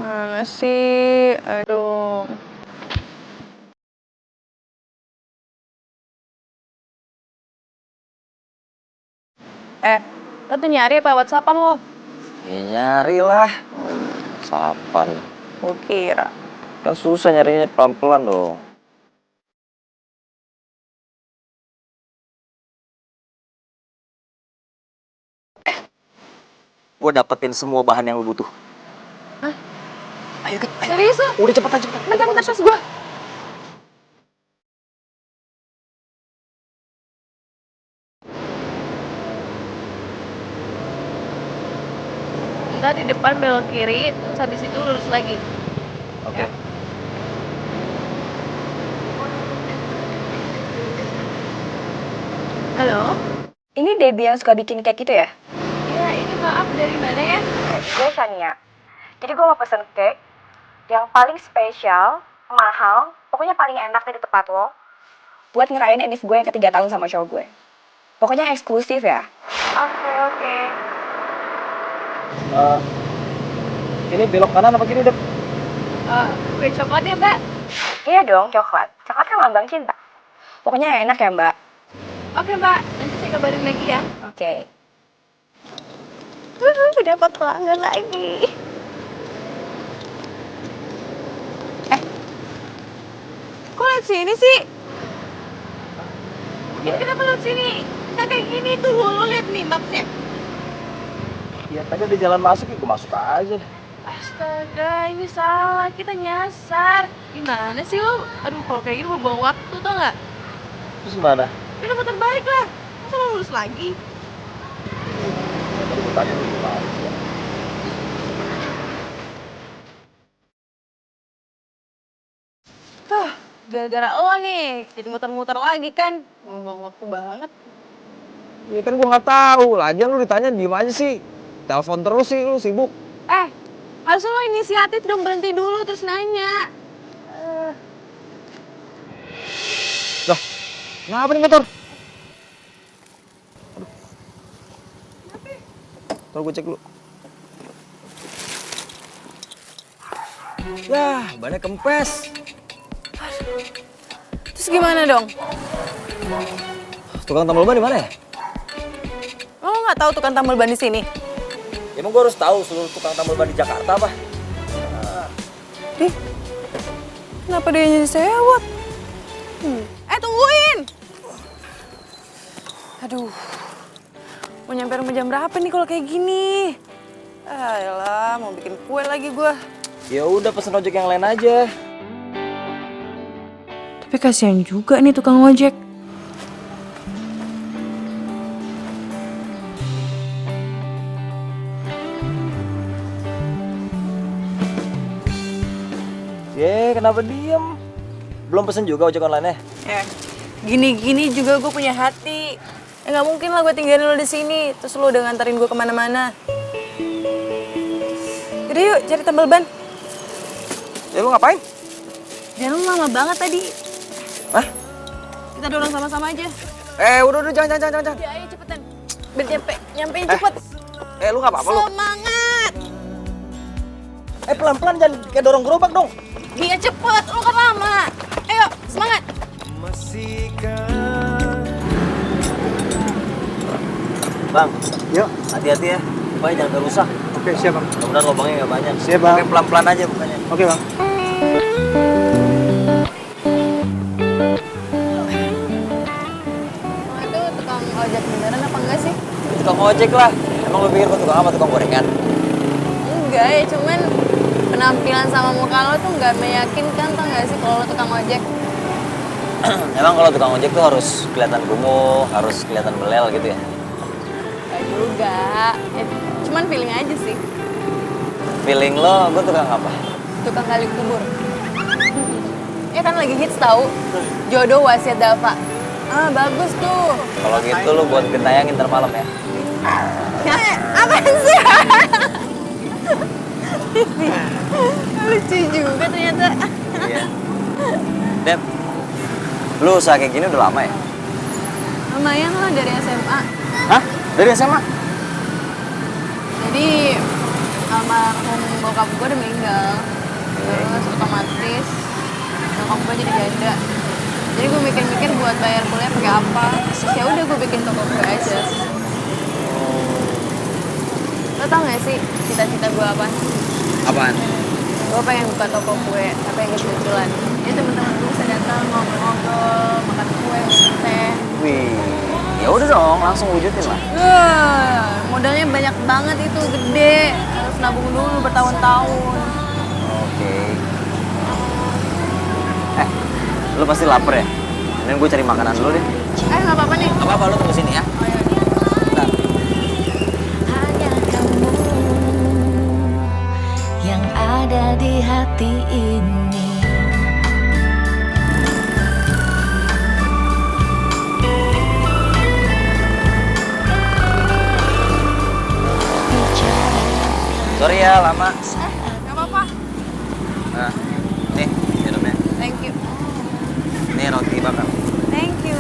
Mana sih? Aduh. Lo tuh nyari apa WhatsAppan lo? Ya nyari lah. Sapan. Gue kira. Kan susah nyarinya, pelan-pelan dong. Gue dapetin semua bahan yang lo butuh. Hah? Ayo kan, ayo. Serius lo? Udah cepetan. Bentar, tas gue. di depan belok kiri, terus habis itu lurus lagi. Oke. Halo? Ini Debbie yang suka bikin cake gitu ya? Iya, ini maaf dari mana ya? Gue Shania. Jadi gue mau pesen cake yang paling spesial, mahal, pokoknya paling enak dari tempat lo. Buat ngerayain enif gue yang ke-3 tahun sama cowok gue. Pokoknya eksklusif ya. Oke. Ini belok kanan apa kiri, Dep? Kue coklat ya, Mbak? Iya dong, coklat. Coklat kan lambang cinta. Pokoknya enak ya, Mbak. Oke, Mbak. Nanti saya kabarin lagi ya. Oke. Dapat pelanggan lagi. Kok lewat sini sih? Ini kenapa lewat sini? Nggak kayak gini tuh, lo lihat nih mapnya. Ya tadi di jalan masuk ya gue masuk aja. Astaga, ini salah. Kita nyasar. Gimana sih lo? Aduh, kalau kayak gini buang waktu, tau nggak? Terus gimana? Udah putar balik lah. Masa lo lurus lagi? Tadi gue tanya lu gimana. Gara-gara lo nih, jadi muter-muter lagi kan. Buang waktu banget. Ya kan gue nggak tahu. Lagian lu ditanya diem aja sih. Telepon terus sih, lu sibuk. Harusnya lo inisiatif dong, berhenti dulu terus nanya. Loh, kenapa nih motor? Aduh. Ntar gue cek dulu. Yah, bannya kempes. Terus gimana dong? Tukang tambal ban di mana ya? Lo nggak tahu tukang tambal ban di sini? Emang gue harus tahu seluruh tukang tambal ban di Jakarta apa? Kenapa dia jadi sewot? Tungguin! Aduh, mau nyampe rumah jam berapa nih kalau kayak gini? Yalah, mau bikin kue lagi gue. Ya udah pesen ojek yang lain aja. Tapi kasihan juga nih tukang ojek. Kenapa diem? Belum pesen juga ojek online-nya? Ya, gini-gini juga gue punya hati. Ya nggak mungkin lah gue tinggalin lo di sini, terus lo udah nganterin gue kemana-mana. Yaudah yuk, cari tambal ban. Ya lu ngapain? Jangan lama banget tadi. Hah? Kita dorong sama-sama aja. Udah, jangan. Ya, ayo cepetan. Biar nyampein cepet. Lu nggak apa-apa lu? Semangat! Pelan-pelan jangan kayak dorong gerobak dong. Dia cepet, lo kan lama. Ayo, semangat. Bang, Yuk. hati-hati ya. Supaya jangan rusak. Oke, siap bang. Mudah-mudahan lubangnya nggak banyak. Siap, Bang. Oke, pelan-pelan aja bukannya. Oke bang. Itu tukang ojek beneran apa enggak sih? Tukang ojek lah. Emang lu pikir gua tukang apa? Tukang gorengan? Enggak ya, cuman penampilan sama muka lo tuh nggak meyakinkan, tau nggak sih kalau lo tukang ojek? Emang kalau tukang ojek tuh harus kelihatan kumuh, harus kelihatan belel gitu ya? Gak juga, ya, cuman feeling aja sih. Feeling lo, gua tukang apa? Tukang gali kubur. Ya kan lagi hits tahu, jodoh wasiat Dava. Bagus tuh. Kalau gitu lo buat gentayangin ntar malam ya? Apaan sih? Lucu juga ternyata. Iya. Dep, lu usaha kayak gini udah lama ya? Lumayan lah dari SMA. Hah? Dari SMA? Jadi almarhum bokap gue udah meninggal. Terus otomatis nyokap gue jadi janda. Jadi gue mikir-mikir buat bayar kuliah pakai apa. Terus ya udah gue bikin toko kue aja. Lo tau gak sih cita-cita gue apa? Apaan? Gue pengen buka toko kue, tapi yang kecil-kecilan. Jadi temen-temen gue bisa datang ngobrol-ngobrol, makan kue, minum teh. Wih, ya udah dong, langsung wujudin lah. Modalnya banyak banget itu, gede. Harus nabung dulu bertahun-tahun. Oke. Lu pasti lapar ya? Mending gue cari makanan dulu deh. Nggak apa-apa nih. Gak apa-apa, lu tunggu sini ya. Oh, iya. Bentar. hati ini. Sorry ya lama. Gak apa-apa. Nah, nih minumnya. Thank you. Nih roti bakar. Thank you.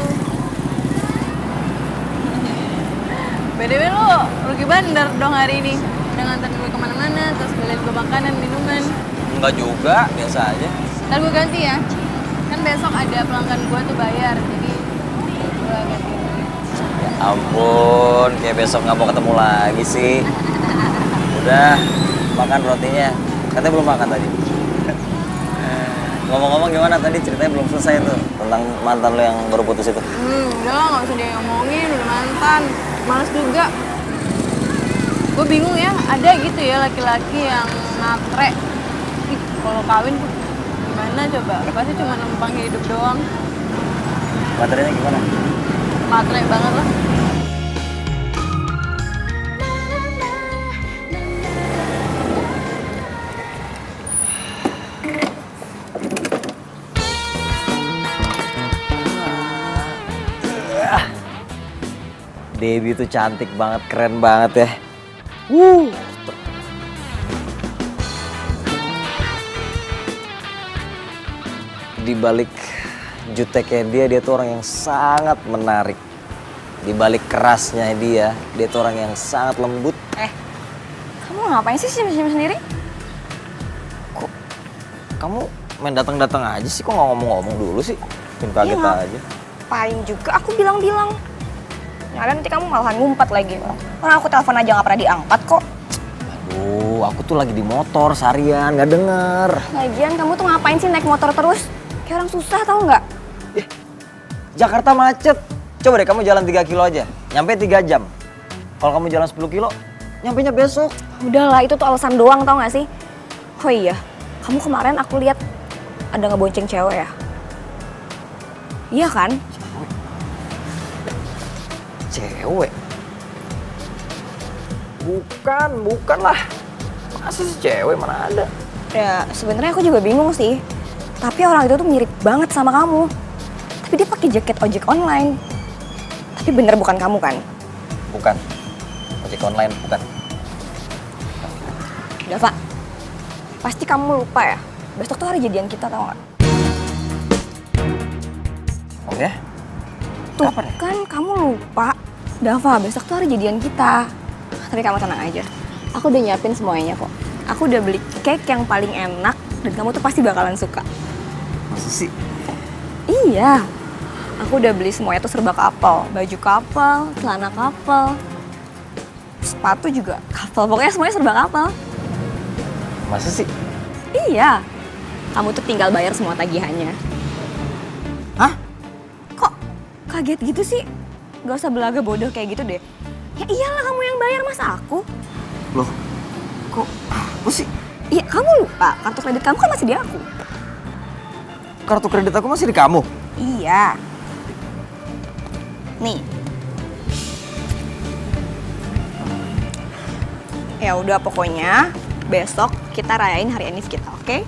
BTW lo rugi bandar dong hari ini. Udah nganter gue kemana-mana, terus beliin gue makanan, minuman. Enggak juga, biasa aja. Ntar gue ganti ya. Kan besok ada pelanggan gue tuh bayar, jadi gue ganti. Ya ampun, kayak besok nggak mau ketemu lagi sih. Udah, makan rotinya. Katanya belum makan tadi. Ngomong-ngomong gimana tadi ceritanya belum selesai tuh tentang mantan lo yang baru putus itu. Udah lah, gak usah dia ngomongin, udah mantan. Males juga. Gue bingung ya, ada gitu ya laki-laki yang matre. Ih, kalau kawin gimana coba? Pasti cuma numpang hidup doang. Materinya gimana? Matre banget lah. Debbie tuh cantik banget, keren banget ya. Di balik juteknya dia tuh orang yang sangat menarik. Di balik kerasnya dia tuh orang yang sangat lembut. Kamu ngapain sih senyum-senyum sendiri? Kok kamu main datang-datang aja sih, kok nggak ngomong-ngomong dulu sih? Bikin kaget aja. Ngapain juga aku bilang-bilang. Nyalain nanti kamu malahan ngumpet lagi. Orang aku telepon aja nggak pernah diangkat kok. Aduh, aku tuh lagi di motor seharian, nggak denger. Lagian kamu tuh ngapain sih naik motor terus? Kayak orang susah tau nggak? Jakarta macet. Coba deh kamu jalan 3 kilo aja, nyampe 3 jam. Kalau kamu jalan 10 kilo, nyampenya besok. Udahlah, itu tuh alasan doang tau nggak sih? Oh iya, kamu kemarin aku lihat ada ngebonceng cewek ya? Iya kan? Cewek? Bukan lah. Masa sih cewek, mana ada? Ya sebenarnya aku juga bingung sih. Tapi orang itu tuh mirip banget sama kamu. Tapi dia pakai jaket ojek online. Tapi bener bukan kamu kan? Bukan. Ojek online, bukan. Dava, pasti kamu lupa ya? Besok tuh hari jadian kita tau gak? Oh ya? Tuh kan kamu lupa. Dava, besok tuh hari jadian kita. Tapi kamu tenang aja. Aku udah nyiapin semuanya kok. Aku udah beli cake yang paling enak dan kamu tuh pasti bakalan suka. Masa sih? Iya. Aku udah beli semuanya tuh serba couple. Baju couple, celana couple, sepatu juga couple. Pokoknya semuanya serba couple. Masa sih? Iya. Kamu tuh tinggal bayar semua tagihannya. Hah? Kok kaget gitu sih? Gak usah belaga bodoh kayak gitu deh. Ya iyalah kamu yang bayar, masa aku? Loh, kok aku sih? Iya, kamu lupa. Kartu kredit kamu kan masih di aku. Kartu kredit aku masih di kamu? Iya. Nih. Ya udah pokoknya besok kita rayain hari Enif kita, oke?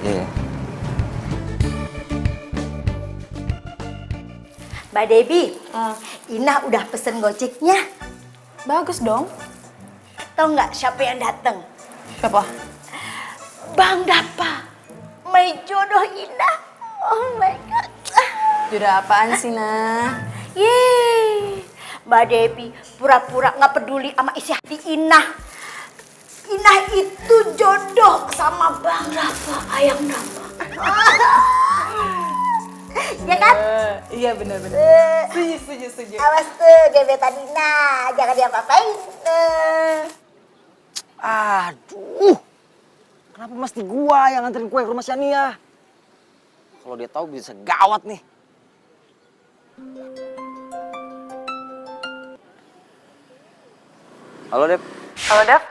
Iya. Mbak Debbie, Ina udah pesen gojeknya. Bagus dong. Tahu nggak siapa yang datang? Siapa? Bang Dapa, my jodoh Ina. Oh my God. Jodoh apaan sih, Nah? Yeay, Mbak Debbie pura-pura nggak peduli sama isi hati Ina. Ina itu jodoh sama Bang Dapa, Ayang Dapa. Ya kan? Iya benar-benar. Setuju. Awas tuh gebetan Ina, jangan diapa-apain. Aduh, kenapa mesti gua yang nganterin kue ke rumah Shania? Kalau dia tahu bisa gawat nih. Halo, Dep. Halo, Dav.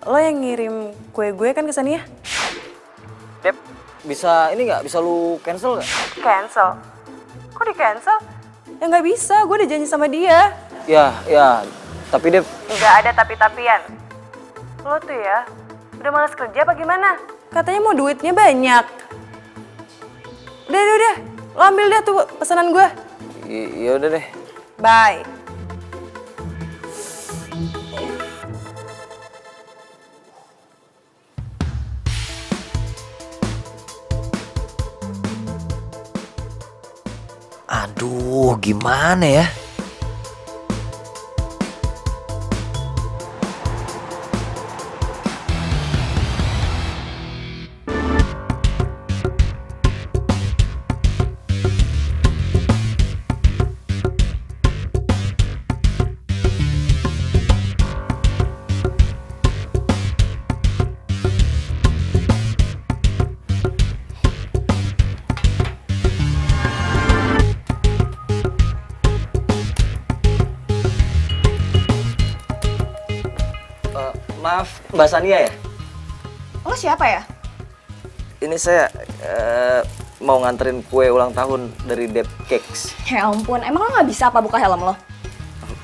Lo yang ngirim kue gue kan ke Shania? Dep, bisa ini nggak? Bisa lu cancel nggak? Cancel? Kok di cancel? Ya nggak bisa, gue udah janji sama dia. Ya, tapi Dep. Nggak ada tapi-tapian. Lo tuh ya, udah malas kerja apa gimana? Katanya mau duitnya banyak. Udah. Lo ambil deh tuh pesanan gue. Ya udah deh. Bye. Aduh, gimana ya? Maaf, Mbak Sania ya? Lo siapa ya? Ini saya mau nganterin kue ulang tahun dari Dep Cakes. Ya ampun, emang lo nggak bisa apa buka helm lo?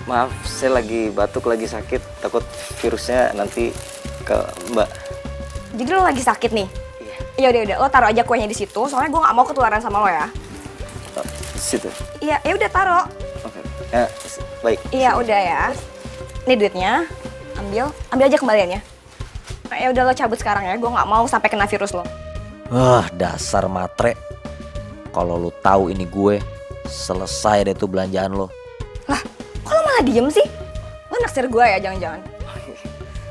Maaf, saya lagi batuk, lagi sakit. Takut virusnya nanti ke Mbak. Jadi lo lagi sakit nih? Iya. Udah, lo taruh aja kuenya di situ. Soalnya gue nggak mau ketularan sama lo ya. Di situ. Iya, ya udah taruh. Oke. Ya, baik. Iya udah ya. Nih duitnya, ambil aja kembaliannya. Nah, ya udah lo cabut sekarang ya. Gue nggak mau sampai kena virus lo. Wah, dasar matre. Kalau lu tahu ini gue, selesai deh tuh belanjaan lo. Lah, kok lo malah diem sih? Lo naksir gue ya jangan-jangan?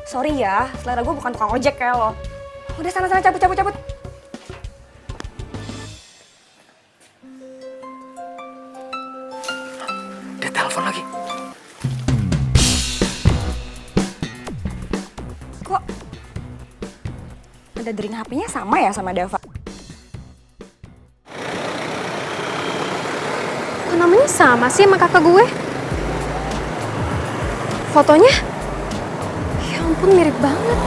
Sorry ya, selera gue bukan tukang ojek kayak lo. Udah sana-sana cabut. Dia telepon lagi. Kok ada dering HP-nya sama ya sama Dava? Kok namanya sama sih sama kakak gue? Fotonya? Ya ampun mirip banget.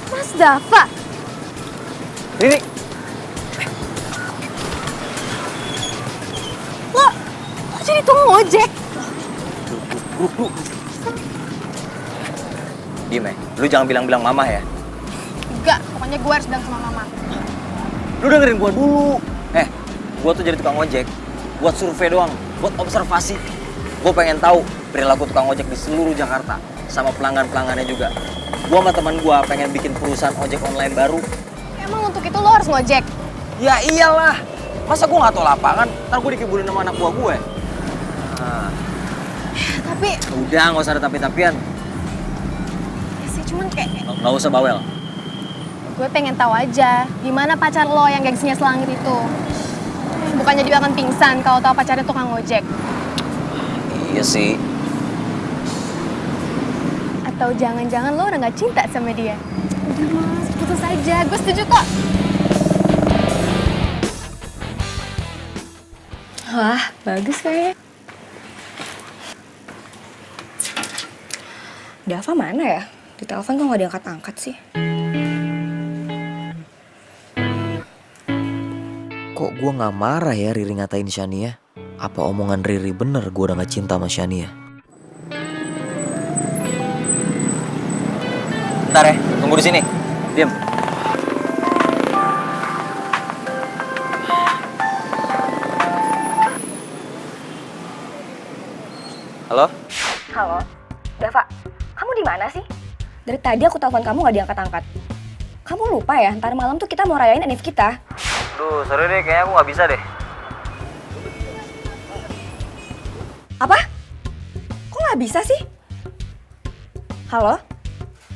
Mas Dava. Riri. Lo jadi tukang ojek? Diem ya, lu jangan bilang-bilang mama ya. Enggak, pokoknya gue harus bilang sama mama. Lu dengerin gua dulu. Gua tuh jadi tukang ojek buat survei doang, buat observasi. Gua pengen tahu perilaku tukang ojek di seluruh Jakarta sama pelanggan-pelanggannya juga. Gua sama teman gua pengen bikin perusahaan ojek online baru. Emang untuk itu lo harus ngojek? Ya iyalah. Masa gua nggak tahu lapangan, ntar gua dikibulin sama anak buah gue. Nah, Tapi udah nggak usah ada tapi-tapian. ya sih cuman kayak Nggak usah bawel. gue pengen tahu aja gimana pacar lo yang gengsinya selangit itu. Bukannya dia akan pingsan kalau tahu pacarnya tukang ojek. Iya sih. Atau jangan-jangan lo udah gak cinta sama dia. Udah mas, putus aja. Gue setuju kok. Wah, bagus kayaknya. Dava mana ya? Di telepon kok nggak diangkat-angkat sih? Kok gua nggak marah ya Riri ngatain Shania? Apa omongan Riri bener gua udah gak cinta sama Shania? Bentar ya, tunggu di sini. Diam. Halo? Halo, Dava, kamu di mana sih? Dari tadi aku telepon kamu nggak diangkat-angkat. Kamu lupa ya, ntar malam tuh kita mau rayain anniv kita. Duh, sorry deh, kayaknya aku nggak bisa deh. Apa? Kok nggak bisa sih? Halo,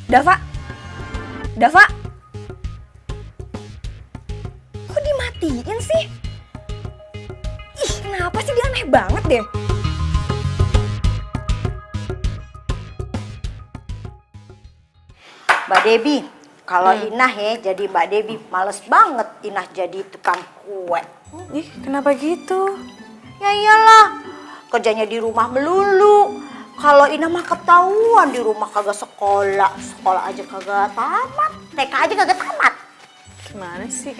Dava, Dava, kok dimatiin sih? Ih, kenapa sih dia aneh banget deh? Mbak Debbie, kalau Inah ya jadi Mbak Debbie, males banget Inah jadi tukang kue. Ih, kenapa gitu? Ya iyalah, kerjanya di rumah melulu. Kalau Ina mah ketahuan di rumah kagak sekolah. Sekolah aja kagak tamat. TK aja kagak tamat. Gimana sih?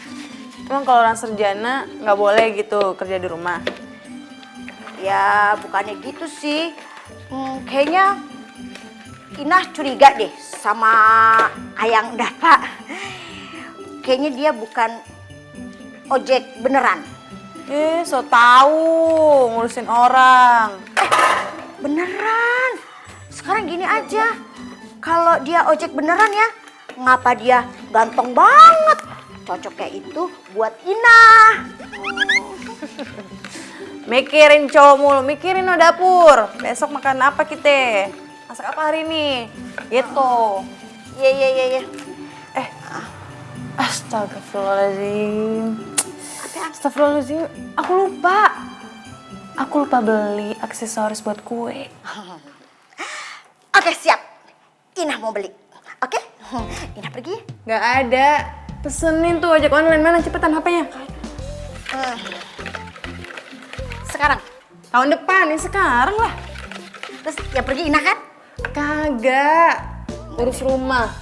Emang kalau orang sarjana nggak boleh gitu kerja di rumah? Ya bukannya gitu sih. Kayaknya Ina curiga deh sama Ayang Dava. Kayaknya dia bukan ojek beneran. So tahu ngurusin orang. Beneran. Sekarang gini aja. Kalau dia ojek beneran ya, ngapa dia ganteng banget? Cocoknya itu buat Ina. Mikirin cowok mulu, mikirin no dapur. Besok makan apa kita? Masak apa hari ini? Gitu. Iya. Astagfirullahaladzim. Astagfirullahaladzim. Aku lupa beli aksesoris buat kue. Oke, siap. Ina mau beli. Oke? Ina pergi. Gak ada. Pesenin tuh ojek online, mana cepetan HP-nya. Sekarang. Tahun depan, nih sekarang lah. Terus ya pergi Ina kan? Kagak. Urus rumah.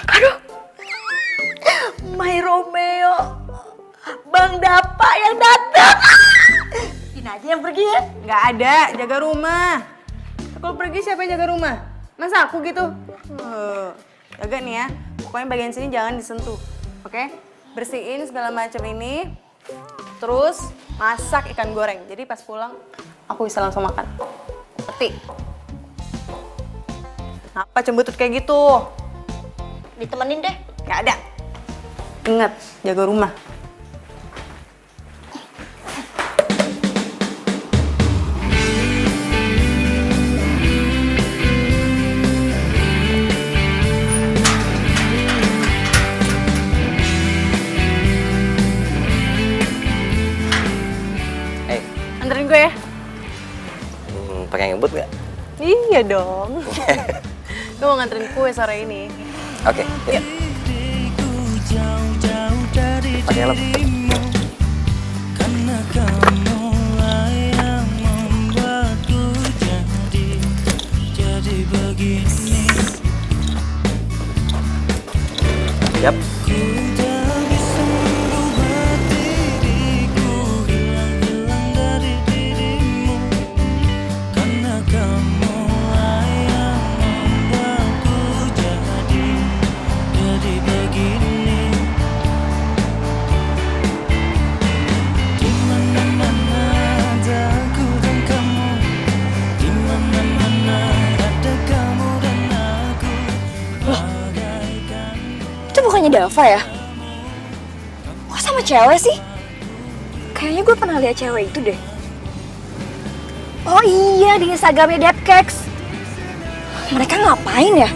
Aduh. My Romeo. Bang Dapa yang datang. Ina aja yang pergi ya. Gak ada, jaga rumah. Kalau pergi siapa yang jaga rumah? Masa aku gitu? Jaga nih ya. Pokoknya bagian sini jangan disentuh. Oke? Bersihin segala macam ini. Terus masak ikan goreng. Jadi pas pulang aku bisa langsung makan. Ngerti? Kenapa cembutut kayak gitu? Ditemenin deh. Gak ada. Ingat, jaga rumah. Anterin gue ya. Pakai ngebut nggak? Iya dong. Gue mau nganterin kue sore ini. Oke. Yuk. Pakai helm. Yap. Itu bukannya Dava ya? Kok sama cewek sih? Kayaknya gue pernah lihat cewek itu deh. Oh iya, di Instagramnya Depkex. Mereka ngapain ya?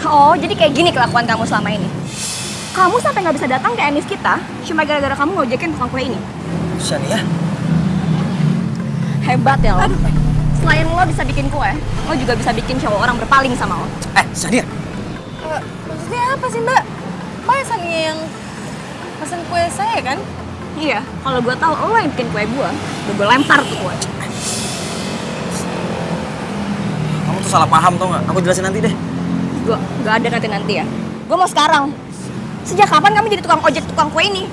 Oh, jadi kayak gini kelakuan kamu selama ini. Kamu sampai nggak bisa datang ke Enis kita cuma gara-gara kamu ngojekin tukang kue ini. Shania. Hebat ya lo. Selain lo bisa bikin kue, lo juga bisa bikin cowok orang berpaling sama lo. Shania. Maksudnya apa sih Mbak? Mbak Sania yang pesen kue saya kan? Iya, kalau gue tahu lo yang bikin kue gue, udah gue lempar tuh kue. Kamu tuh salah paham tau nggak? Aku jelasin nanti deh. Gue gak ada nanti ya. Gue mau sekarang. Sejak kapan kamu jadi tukang ojek tukang kue ini?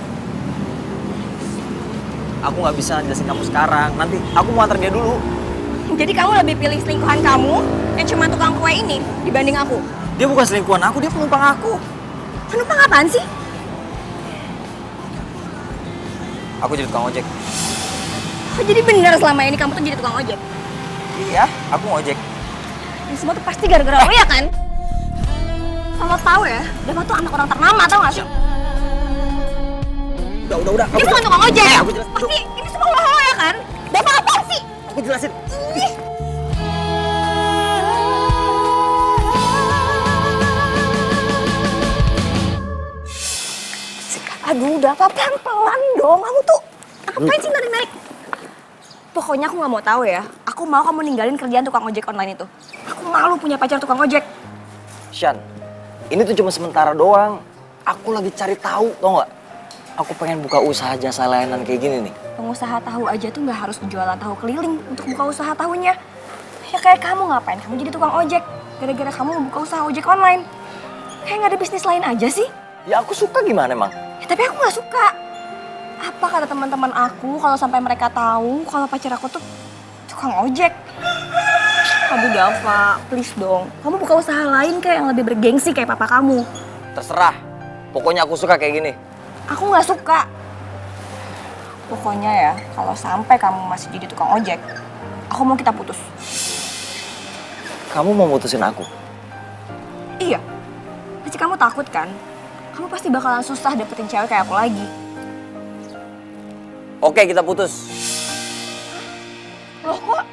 Aku nggak bisa jelasin kamu sekarang. Nanti aku mau antar dia dulu. Jadi kamu lebih pilih selingkuhan kamu yang cuma tukang kue ini dibanding aku? Dia bukan selingkuhan aku, dia penumpang aku. Penumpang apaan sih? Aku jadi tukang ojek. Oh, jadi benar selama ini kamu tuh jadi tukang ojek? Iya, aku ngojek. Ini semua tuh pasti gara-gara lo ya kan? Kalau tahu ya, Dava tuh anak orang ternama, tau gak sih? Udah. Dia bukan tukang ojek. Aku jelasin. Pasti ini semua lo ya kan? Dava apa sih? Aku jelasin. Ih. Aduh, Dava, pelan-pelan dong. Kamu tuh ngapain sih narik-narik? Pokoknya aku nggak mau tahu ya. Aku mau kamu ninggalin kerjaan tukang ojek online itu. Aku malu punya pacar tukang ojek. Shan, ini tuh cuma sementara doang. Aku lagi cari tahu, tau nggak? Aku pengen buka usaha jasa layanan kayak gini nih. Pengusaha tahu aja tuh nggak harus jualan tahu keliling untuk buka usaha tahunya. Ya kayak kamu ngapain? Kamu jadi tukang ojek. Gara-gara kamu mau buka usaha ojek online. Kayak nggak ada bisnis lain aja sih? Ya aku suka gimana emang? Ya, tapi aku nggak suka. Apa kata teman-teman aku kalau sampai mereka tahu kalau pacar aku tuh tukang ojek? Aduh Dava, please dong. Kamu buka usaha lain kayak yang lebih bergengsi kayak papa kamu. Terserah. Pokoknya aku suka kayak gini. Aku nggak suka. Pokoknya ya, kalau sampai kamu masih jadi tukang ojek, aku mau kita putus. Kamu mau mutusin aku? Iya. Pasti kamu takut kan? Kamu pasti bakalan susah dapetin cewek kayak aku lagi. Oke, kita putus. Loh kok?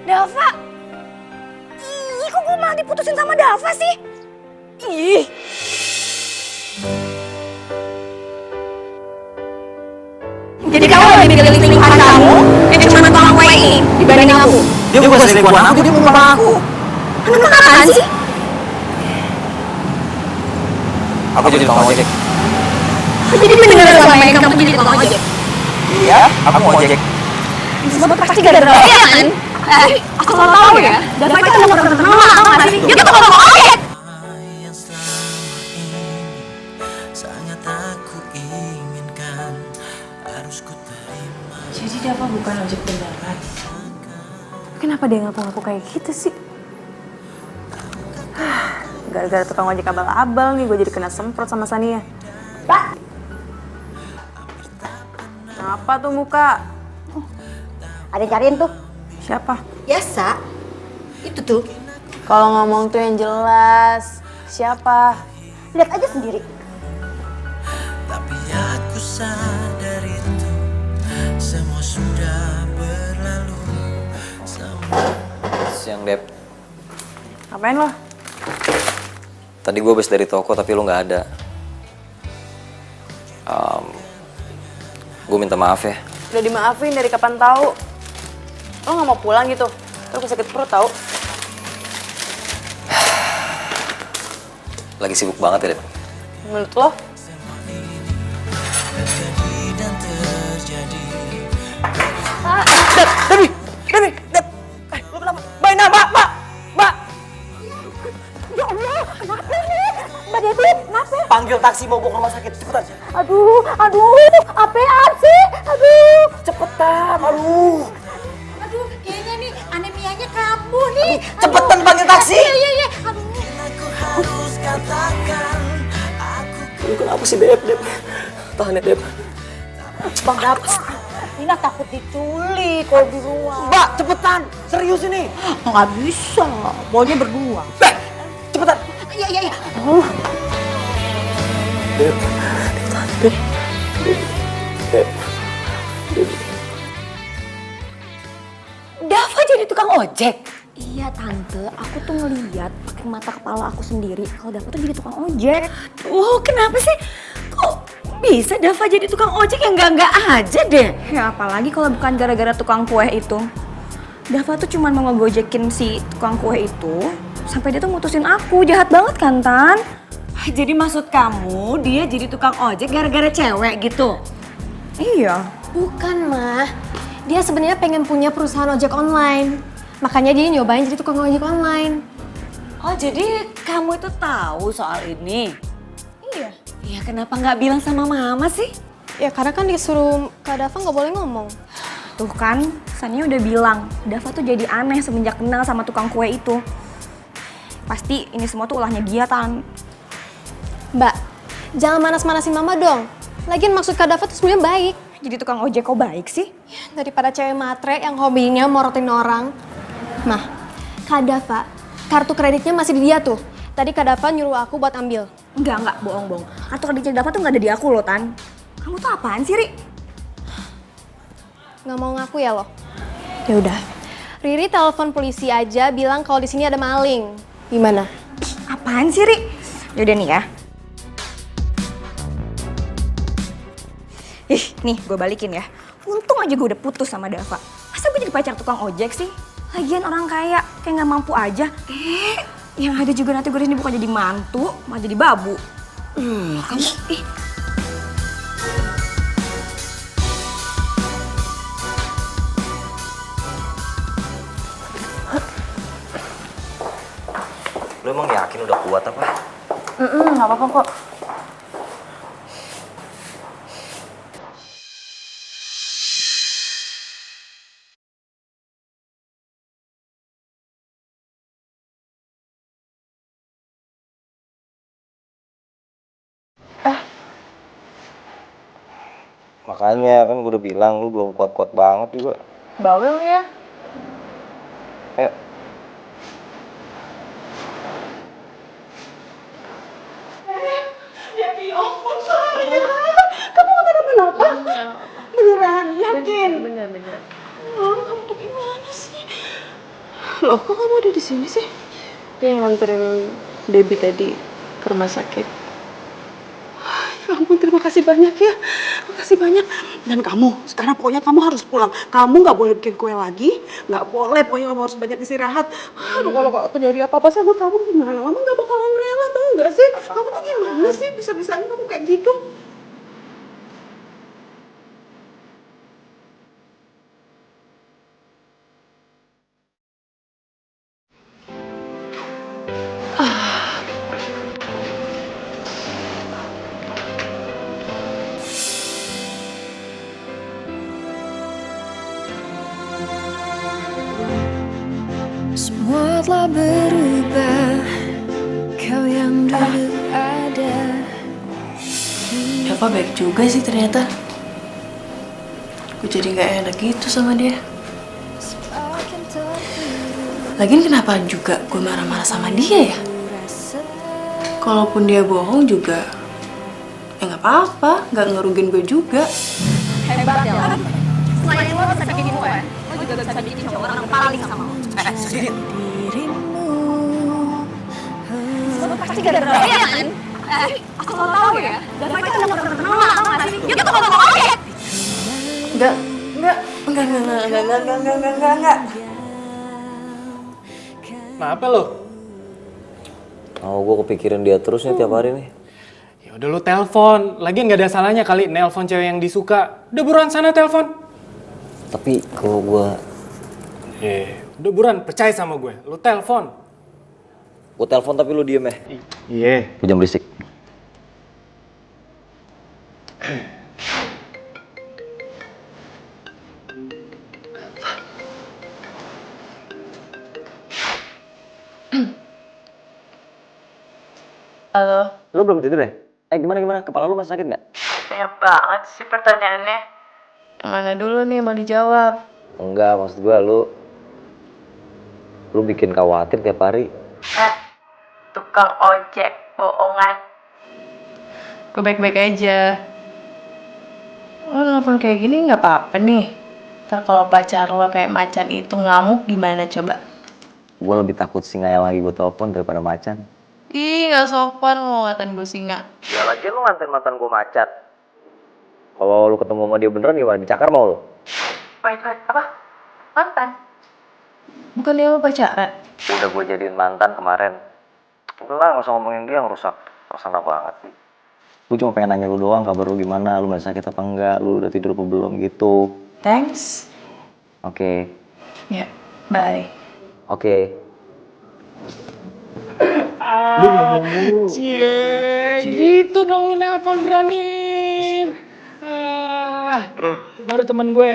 Dava? Ih, kok gue malah diputusin sama Dava sih? Ih. Jadi kamu lebih pilih selingkuhan kamu yang cuma tukang kue ini dibanding aku? Dia bukan selingkuhan aku, dia mau aku. Kamu apaan sih? Aku jadi tukang ojek. Jadi bener selama ini kamu jadi tukang ojek? Iya, aku mau ojek. Semua pasti gara-gara lo kan? Asal lo tau ya, Dava itu emang udah terkenal lah, tau gak sih? Dia tuh tukang ojek! Jadi Dava bukan ojek beneran. Kenapa dia ngaku-ngaku kayak gitu sih? Gara-gara tukang ojek abal-abal nih gue jadi kena semprot sama Sania. Pak, Apa tuh muka? ada yang cariin tuh. Siapa? Biasa. Itu tuh. Kalau ngomong tuh yang jelas. Siapa? Lihat aja sendiri. Tapi aku sadar itu semua sudah berlalu. Siang, Dep. Ngapain lo? Tadi gue habis dari toko tapi lo nggak ada. Gue minta maaf ya. Udah dimaafin dari kapan tahu? Lo nggak mau pulang gitu? Terus gue sakit perut tau? Lagi sibuk banget ya, Dep. Menurut lo? Dep. Lo kenapa? Mbak Ina, Mbak. Ya Allah, kenapa nih? Mbak Devi, kenapa? Panggil taksi mau bawa ke rumah sakit, cepetan. Aduh, apaan sih? Aduh. Cepetan, aduh. Aduh, kayaknya nih anemianya kambuh nih. Cepetan panggil taksi. Iya. Aduh. Lu kenapa sih, Dep? Tahan ya, Dep. Bang Dap, Nina takut diculik kalau di luar. Mbak, cepetan. Serius ini. Nggak bisa, maunya berdua. Cepetan. Iya. Dep. Dava jadi tukang ojek? Iya tante, aku tuh ngeliat pakai mata kepala aku sendiri kalau Dava tuh jadi tukang ojek. Oh, kenapa sih? Kok bisa Dava jadi tukang ojek yang enggak aja deh? Ya apalagi kalau bukan gara-gara tukang kue itu. Dava tuh cuma mau ngegojekin si tukang kue itu sampai dia tuh mutusin aku. Jahat banget kan, Tan? Jadi maksud kamu dia jadi tukang ojek gara-gara cewek gitu? Iya. Bukan, Mah. Dia sebenarnya pengen punya perusahaan ojek online. Makanya dia nyobain jadi tukang ojek online. Oh, jadi kamu itu tahu soal ini? Iya. Ya kenapa nggak bilang sama mama sih? Ya karena kan disuruh Kak Dava nggak boleh ngomong. Tuh kan, Sania udah bilang, Dava tuh jadi aneh semenjak kenal sama tukang kue itu. Pasti ini semua tuh ulahnya dia, Tan. Mbak, jangan manas-manasin Mama dong. Lagian maksud Kak Dava tuh sebenarnya baik. Jadi tukang ojek kok baik sih? Daripada cewek matre yang hobinya morotin orang. Mah, Kak Dava, kartu kreditnya masih di dia tuh. Tadi Kak Dava nyuruh aku buat ambil. Enggak, bohong. Kartu kreditnya Dava tuh nggak ada di aku loh, Tan. Kamu tuh apaan sih, Ri? Nggak mau ngaku ya lo? Ya udah. Riri telepon polisi aja bilang kalau di sini ada maling. Gimana? Apaan sih, Ri? Yaudah nih ya. Ih, nih gue balikin ya. Untung aja gue udah putus sama Dava. Masa gue jadi pacar tukang ojek sih? Lagian orang kaya, kayak gak mampu aja. Yang ada juga nanti gue ini bukan jadi mantu, malah jadi babu. Kamu, Lu emang yakin udah kuat apa? Gak apa-apa kok. Makanya kan gue udah bilang lu belum kuat-kuat banget juga. Bawel ya? Ayo. Kamu gak kenapa-napa? Beneran, yakin? Bener. Oh, kamu tuh gimana sih? Loh, kok kamu ada di sini sih? Dia yang nganterin Debbie tadi ke rumah sakit. Ya ampun, terima kasih banyak ya. Makasih banyak. Dan kamu, sekarang pokoknya kamu harus pulang. Kamu nggak boleh bikin kue lagi. Nggak boleh, pokoknya kamu harus banyak istirahat. Aduh, kalau terjadi apa-apa sama kamu gimana? Mama nggak bakalan rela, tau nggak sih? Kamu tuh gimana sih? Bisa-bisanya kamu kayak gitu? Semua telah berubah, kau yang dulu ada. Dava baik juga sih ternyata. Gue jadi gak enak gitu sama dia. Lagian kenapa juga gue marah-marah sama dia ya? Kalaupun dia bohong juga, ya gak apa-apa, gak ngerugin gue juga. Hebat ya lo. Selain lo bisa bikin kue, lo juga bisa bikin cowok orang paling sama lo. Lo pasti gara-gara dia kan? Asal lo tau ya, Dava itu kan udah terkenal lah, tau gak sih? Dia tuh kalau ngomong ojek. Enggak. Kenapa lo? Oh, gue kepikiran dia terus nih tiap hari nih. Ya udah lu telepon. Lagian nggak ada salahnya kali nelpon cewek yang disuka. Udah buruan sana telepon. Tapi kalau gue... Udah buruan, percaya sama gue. Lu telepon. Gue telepon tapi lu diem ya? Iya. Gue jangan berisik. Halo, Lu belum tidur ya? Gimana? Kepala lu masih sakit nggak? banyak banget sih pertanyaannya. Yang mana dulu nih mau dijawab? Enggak, maksud gue lu bikin khawatir tiap hari. Tukang ojek, bohongan. Gue baik-baik aja. Lo nelfon kayak gini nggak apa-apa nih. Ntar kalau pacar lo kayak macan itu ngamuk gimana coba? Gue lebih takut singa yang lagi gue telepon daripada macan. Ih, nggak sopan lo ngatain gue singa. Ya lagi lu nganterin mantan gue macan. Kalau lu ketemu sama dia beneran gimana? Dicakar mau lu? Wait, apa? Mantan? Bukan dia lo pacaran? Udah gue jadiin mantan kemarin. Udah lah, gak usah ngomongin dia, ngerusak perasaan banget sih. Gue cuma pengen nanya lu doang, kabar lu gimana, lu masih sakit apa enggak, lu udah tidur apa belum gitu. Thanks. Oke. Ya, bye. Oke. Gitu dong nelpon berani. Baru temen gue.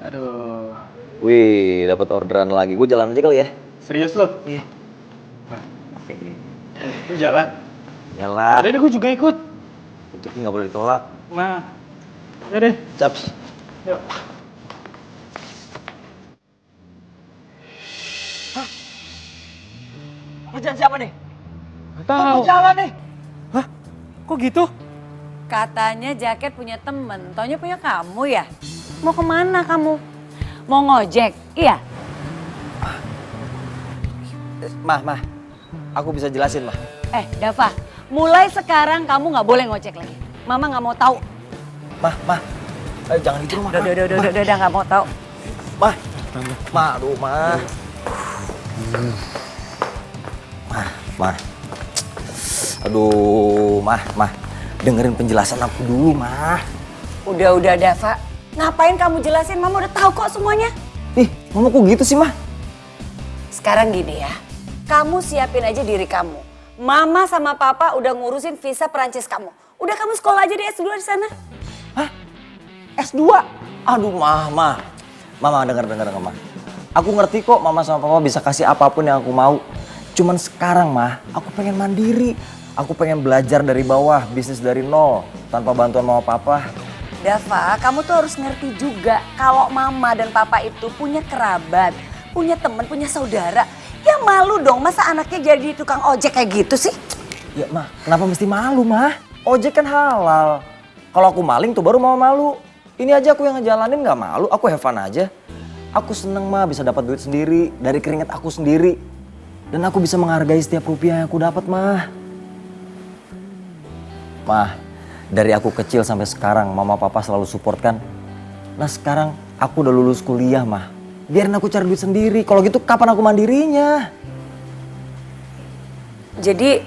Aduh. Wih, dapat orderan lagi. Gue jalan aja kali ya. Serius lo? Iya. Lu jalan? Jalan. Ada deh, gue juga ikut. Itu nggak boleh ditolak. Nah, ya deh. Caps. Yuk. Kerjaan siapa nih? Tahu. Jalan nih. Hah? Kok gitu? Katanya jaket punya temen, taunya punya kamu ya? Mau kemana kamu? Mau ngojek? Iya? Mah. Aku bisa jelasin, Mah. Dava, mulai sekarang kamu nggak boleh ngojek lagi. Mama nggak mau tahu. Mah. Jangan gitu mah. Udah nggak mau tahu. Mah, aduh, Mah. Mah. Aduh, Mah. Dengerin penjelasan aku dulu, Mah. Udah Dava. Ngapain kamu jelasin? Mama udah tahu kok semuanya. Ih, Mama kok gitu sih, Mah? Sekarang gini ya, kamu siapin aja diri kamu. Mama sama Papa udah ngurusin visa Perancis kamu. Udah kamu sekolah aja di S2 di sana. Hah? S2? Aduh, Mah. Mama, denger, Mah. Aku ngerti kok Mama sama Papa bisa kasih apapun yang aku mau. Cuman sekarang, Mah, aku pengen mandiri. Aku pengen belajar dari bawah, bisnis dari nol, tanpa bantuan Mama Papa. Dava, kamu tuh harus ngerti juga kalau Mama dan Papa itu punya kerabat, punya teman, punya saudara. Ya malu dong, masa anaknya jadi tukang ojek kayak gitu sih? Ya, Mah, kenapa mesti malu, Mah? Ojek kan halal. Kalau aku maling tuh baru Mama malu. Ini aja aku yang ngejalanin gak malu, aku have fun aja. Aku seneng, Mah, bisa dapat duit sendiri, dari keringat aku sendiri. Dan aku bisa menghargai setiap rupiah yang aku dapat, Mah. Mah, dari aku kecil sampai sekarang Mama Papa selalu support kan. Nah sekarang aku udah lulus kuliah, Mah. Biarin aku cari duit sendiri. Kalau gitu kapan aku mandirinya? Jadi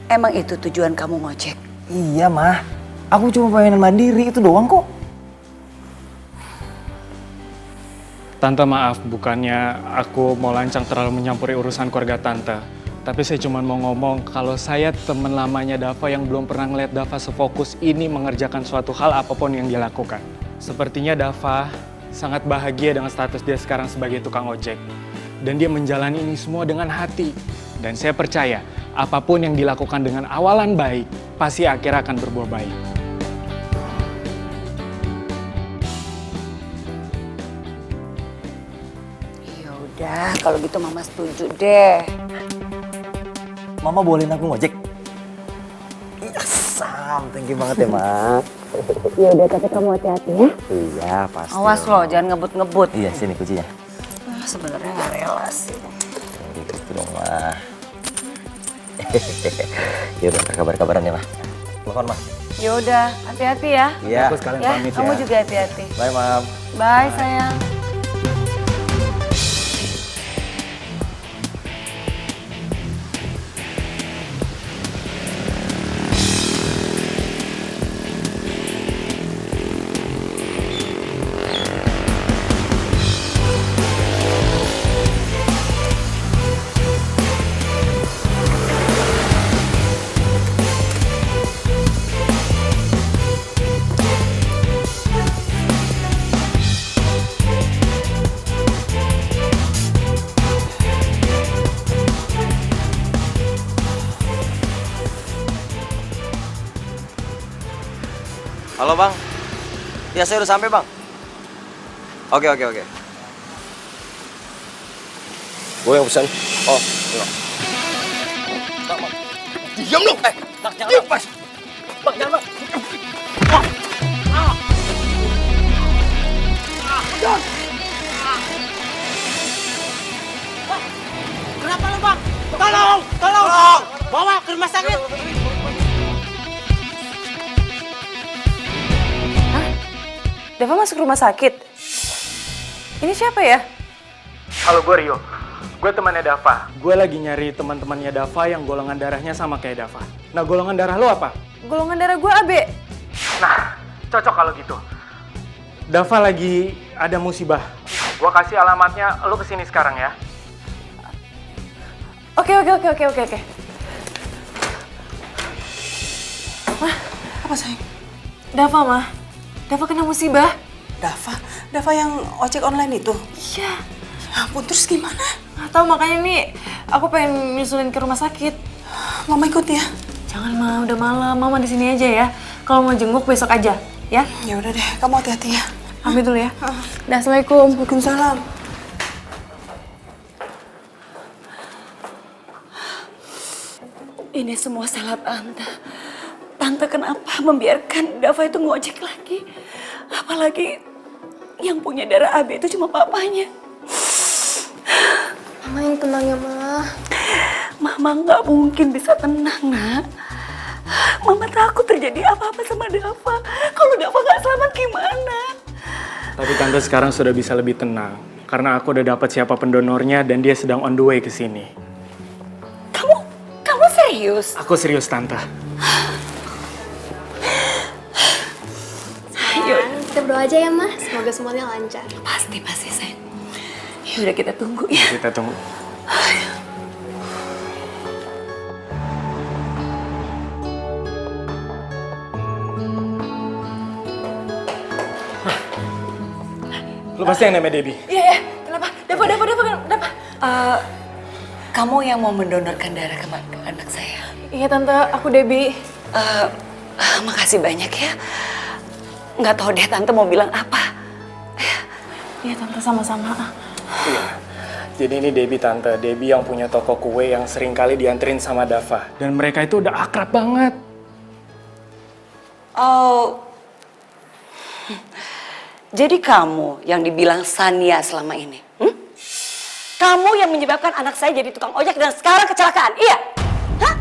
emang itu tujuan kamu ngojek? Iya, Mah. Aku cuma pengen mandiri, itu doang kok. Tante maaf, bukannya aku mau lancang terlalu menyampuri urusan keluarga Tante. Tapi saya cuma mau ngomong kalau saya teman lamanya Dava yang belum pernah ngeliat Dava sefokus ini mengerjakan suatu hal apapun yang dia lakukan. Sepertinya Dava sangat bahagia dengan status dia sekarang sebagai tukang ojek. Dan dia menjalani ini semua dengan hati. Dan saya percaya apapun yang dilakukan dengan awalan baik, pasti akhirnya akan berbuah baik. Ya udah, kalau gitu Mama setuju deh. Mama bolehin aku ngojek? Yes, thank you banget ya, Mak. Ya udah, tapi kamu hati-hati ya. Iya, pasti. Awas loh, jangan ngebut-ngebut. Iya, sini kuncinya. Sebenarnya nggak rela sih. Gitu dong, Mah. Yaudah, kabar-kabaran ya, Mah. Telepon, Mah. Ya udah, hati-hati ya. Iya. Aku sekalian Ya, pamit kamu ya. juga hati-hati. Bye, Mam. Bye sayang. Halo, Bang. Ya, saya udah sampai, Bang. Oke. Gue yang pesan. Oh, iya. Bang. Diam lu! Bang, jangan. Diam, Mas. Bang, jangan, Bang. Jangan. Kenapa lu, Bang? Tolong! Bawa ke rumah sakit. Dava masuk rumah sakit? Ini siapa ya? Halo, gue Rio. Gue temannya Dava. Gue lagi nyari teman-temannya Dava yang golongan darahnya sama kayak Dava. Nah, golongan darah lo apa? Golongan darah gue AB. Nah, cocok kalau gitu. Dava lagi ada musibah. Gue kasih alamatnya, lo kesini sekarang ya. Oke. Mah, Apa, sayang? Dava, Mah. Dava kena musibah. Dava yang ojek online itu? Iya. Ya ampun, terus gimana? Nggak tahu, makanya nih aku pengen nyusulin ke rumah sakit. Mama ikut ya? Jangan, Mah, udah malam. Mama di sini aja ya. Kalau mau jenguk besok aja, ya? Ya udah deh, kamu hati-hati ya. Pamit dulu ya. Dah, Assalamualaikum. Waalaikumsalam. Ini semua salah Tante. Tante kenapa membiarkan Dava itu ngojek lagi? Apalagi yang punya darah AB itu cuma papanya. Mama yang tenang ya, Ma. Mama nggak mungkin bisa tenang, Nak. Mama takut terjadi apa-apa sama Dava. Kalau Dava nggak selamat gimana? Tapi Tante sekarang sudah bisa lebih tenang. Karena aku udah dapat siapa pendonornya dan dia sedang on the way ke sini. Kamu serius? Aku serius, Tante. Sayang, kita berdoa aja ya, Ma. Semoga semuanya lancar. Pasti sayang. Ya udah kita tunggu ya. Kita tunggu. Lu pasti yang namanya Debbie? Iya. Kenapa? Dava. Kamu yang mau mendonorkan darah ke anak saya? Iya Tante, aku Debbie. Makasih banyak ya. Nggak tahu deh Tante mau bilang apa. Iya Tante, sama-sama. Iya. Jadi ini Debbie, Tante. Debbie yang punya toko kue yang sering kali dianterin sama Dava. Dan mereka itu udah akrab banget. Oh. Jadi kamu yang dibilang Sania selama ini? Kamu yang menyebabkan anak saya jadi tukang ojek dan sekarang kecelakaan, iya? Hah?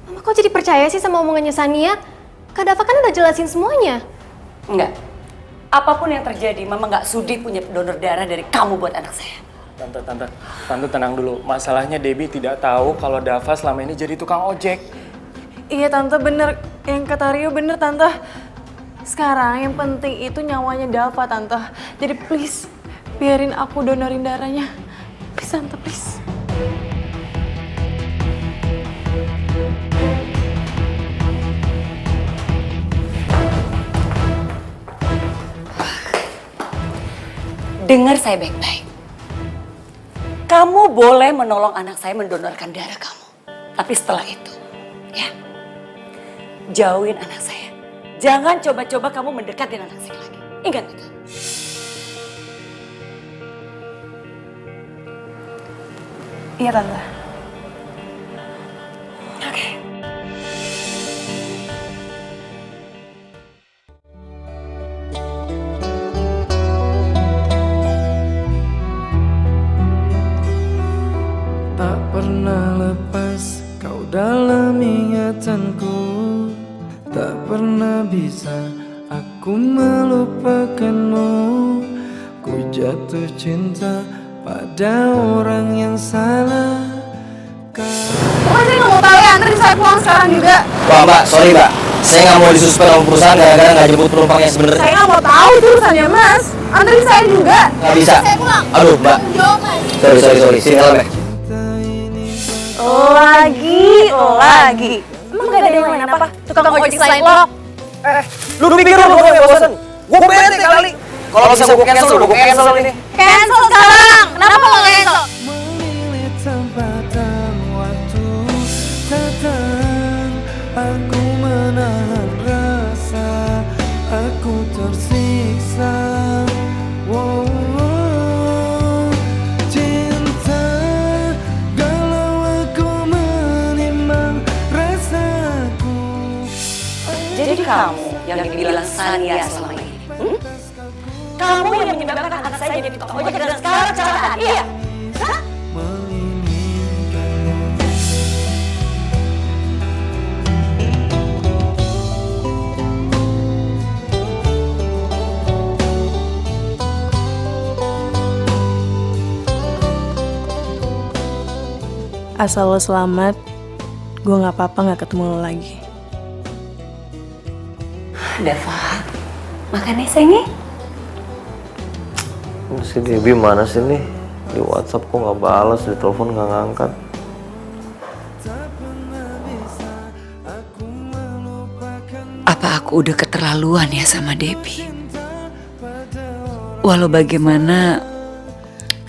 Mama kok jadi percaya sih sama omongannya Sania? Kak Dava kan udah jelasin semuanya. Enggak. Apapun yang terjadi, Mama nggak sudi punya donor darah dari kamu buat anak saya. Tante tenang dulu. Masalahnya Debbie tidak tahu kalau Dava selama ini jadi tukang ojek. Iya Tante, bener. Yang kata Rio bener Tante. Sekarang yang penting itu nyawanya Dava Tante. Jadi please, biarin aku donorin darahnya. Please Tante, please. Dengar saya baik-baik. Kamu boleh menolong anak saya mendonorkan darah kamu. Tapi setelah itu, ya, jauhin anak saya. Jangan coba-coba kamu mendekat dengan anak saya lagi. Ingat itu. Iya Tante. Oke. Tak pernah lepas kau dalam ingatanku, tak pernah bisa aku melupakanmu. Ku jatuh cinta pada orang yang salah. Pokoknya saya nggak mau tahu ya, anterin saya pulang sekarang juga. Wah mbak, sorry mbak. Saya nggak mau disuspend sama perusahaan gara-gara nggak jemput penumpangnya sebenarnya. Saya nggak mau tahu itu urusannya Mas. Anterin saya juga. Nggak bisa. Saya pulang. Aduh mbak. Sorry. Sini helm ya. Lagi. Emang gak ada yang lain apa? Tukang ojek selain lo? Lu pikir lu gue yang bosan? Gue bete kali. Kalau bisa gue cancel ini. Cancel sekarang. Kenapa lo cancel? Memilih tempat dan waktu datang, aku menahan rasa, aku tersiksa. Wow, cinta, galau aku menimang rasaku. Jadi kamu yang dibilang Sania selama ini. Kamu yang menyebabkan anak saya jadi tukang ojek dan sekarang kecelakaan, iya? Hah? Asal lo selamat, gue gak apa-apa gak ketemu lo lagi. Dava, makan ya sayangnya. Si Debbie mana sih nih? Di WhatsApp kok nggak balas, di telepon nggak ngangkat. Apa aku udah keterlaluan ya sama Debbie? Walau bagaimana,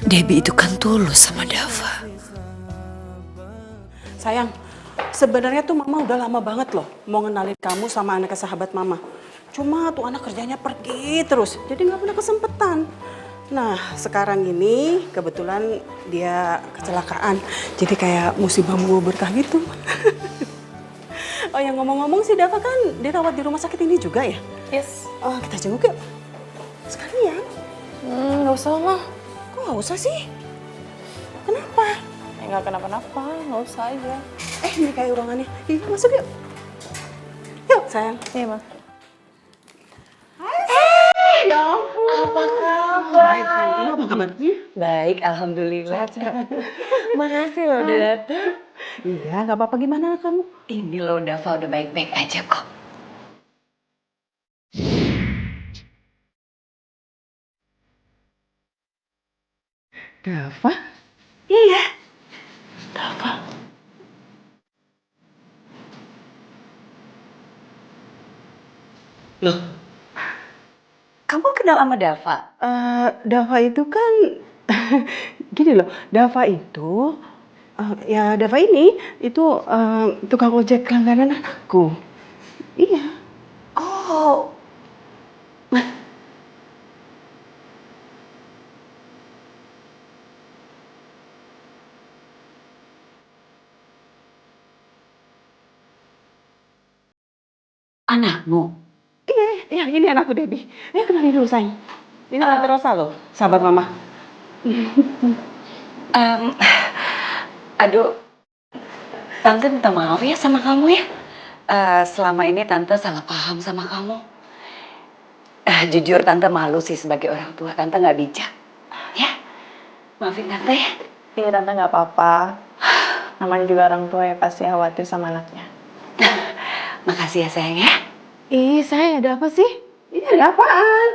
Debbie itu kan tulus sama Dava. Sayang, sebenarnya tuh mama udah lama banget loh mau ngenalin kamu sama anaknya sahabat mama. Cuma tuh anak kerjanya pergi terus, jadi nggak pernah kesempatan. Nah, sekarang ini kebetulan dia kecelakaan. Jadi kayak musibah membawa berkah gitu. Oh, yang ngomong-ngomong sih Dava kan dirawat di rumah sakit ini juga ya? Yes. Oh, kita jenguk yuk. Sekalian. Nggak usah mah. Kok nggak usah sih? Kenapa? Ya nggak kenapa-napa, nggak usah aja. Ini kayak ruangannya. Yuk, masuk yuk. Yuk, sayang. Iya, Ma. Ya ampun. Apa kabar? Apa kabar? Baik, alhamdulillah. Makasih loh udah datang. Iya, nggak apa-apa. Gimana kamu? Ini loh Dava udah baik-baik aja kok. Dava? Iya. Dava. Loh, kamu kenal sama Dava? Dava itu kan gini loh. Dava itu ya Dava ini itu tukang ojek langganan anakku. Iya. Oh, anakmu? Iya, ini anakku Debbie. Kenalin dulu, sayang. Ini Tante Rosa loh, sahabat mama. Aduh, Tante minta maaf ya sama kamu ya. Selama ini Tante salah paham sama kamu. Jujur Tante malu sih sebagai orang tua. Tante nggak bijak. Ya, maafin Tante ya. Iya, Tante nggak apa-apa. Namanya juga orang tua ya pasti khawatir sama anaknya. Makasih ya sayang ya. Sayang, ada apa sih? Iya, ada apaan?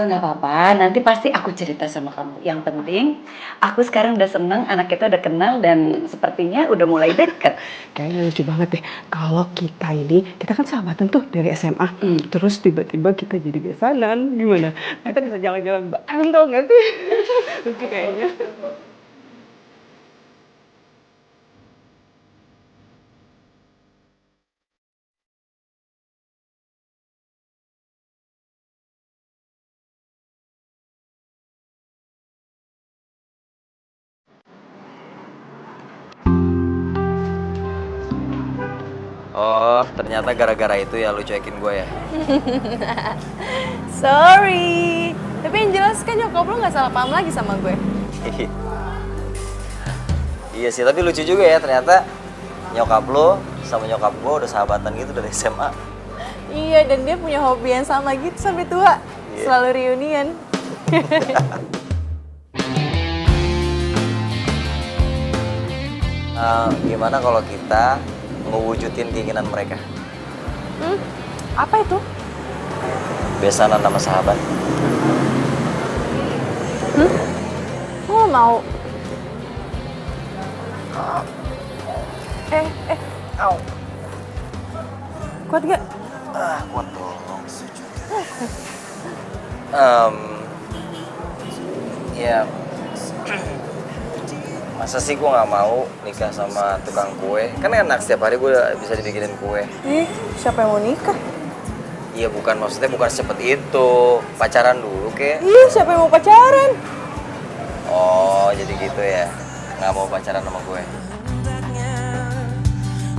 Nggak apa-apa, nanti pasti aku cerita sama kamu. Yang penting, aku sekarang udah seneng, anak kita udah kenal dan sepertinya udah mulai deket. Kayaknya lucu banget deh. Kalau kita kan sahabatan tuh dari SMA. Terus tiba-tiba kita jadi besanan, gimana? Kita bisa jalan-jalan bareng tau gak sih? Lucu kayaknya. Oh, ternyata gara-gara itu ya lu cuekin gue ya. Sorry. Tapi yang jelas kan nyokap lu nggak salah paham lagi sama gue. Iya sih, tapi lucu juga ya ternyata nyokap lu sama nyokap gue udah sahabatan gitu dari SMA. Iya, dan dia punya hobi yang sama gitu sampai tua. Iya. Selalu reunian. Gimana kalau kita ngewujudin keinginan mereka? Apa itu? Besanan sama sahabat. Gue gak mau. Au. Kuat gak? Kuat dong. Ya, masa sih gue nggak mau nikah sama tukang kue? Kan enak setiap hari gue bisa dibikinin kue. Siapa yang mau nikah? Iya maksudnya bukan secepat itu. Pacaran dulu kek. Siapa yang mau pacaran? Oh jadi gitu ya? Nggak mau pacaran sama gue?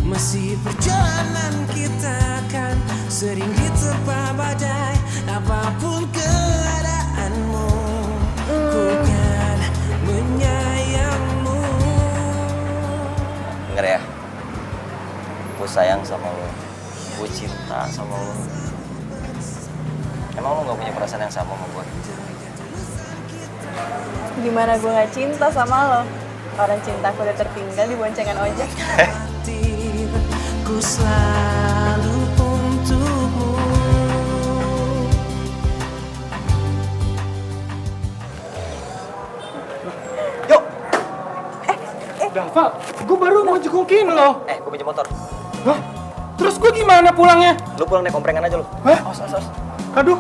Masih perjalanan kita kan sering diterpa badai apapun keadaanmu. Ku kan menyayangmu. Denger ya, gue sayang sama lo, gue cinta sama lo. Emang lo gak punya perasaan yang sama sama gue? Gimana gue gak cinta sama lo? Orang cintaku udah tertinggal di boncengan ojek. Ku selalu untukmu. Yuk! Dava, gue baru mau jengukin lo. Gue pinjam motor. Hah? Terus gue gimana pulangnya? Lu pulang naik komprengan aja lu. Hah? Awas. Aduh,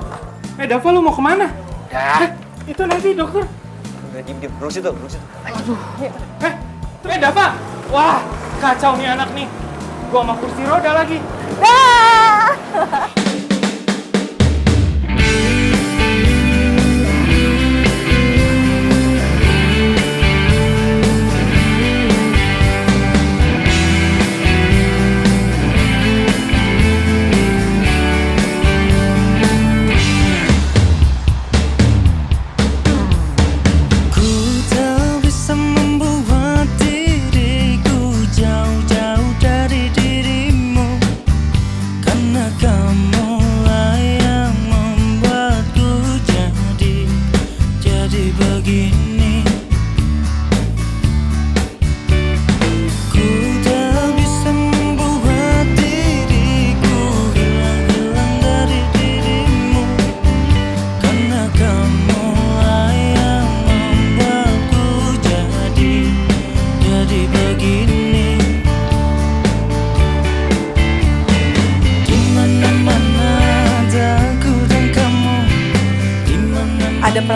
Dava lu mau kemana? Dah. Itu nanti dokter. Udah diem, duduk situ. Aduh. Dava, wah kacau nih anak nih. Gua sama kursi roda lagi. Ku tak bisa membuat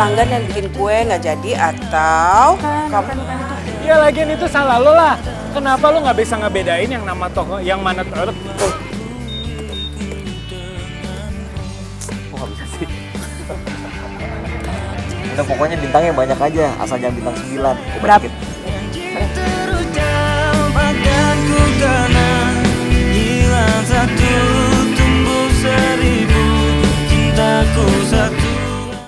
pelanggan yang bikin kue nggak jadi atau kamu? Ya lagian itu salah lo lah. Kenapa lo nggak bisa ngebedain yang nama toko, yang mana Kok nggak bisa sih? Udah pokoknya bintangnya banyak aja, asal jangan bintang 9. Berapa? Akan ku kenang, hilang satu tumbuh 1000, cintaku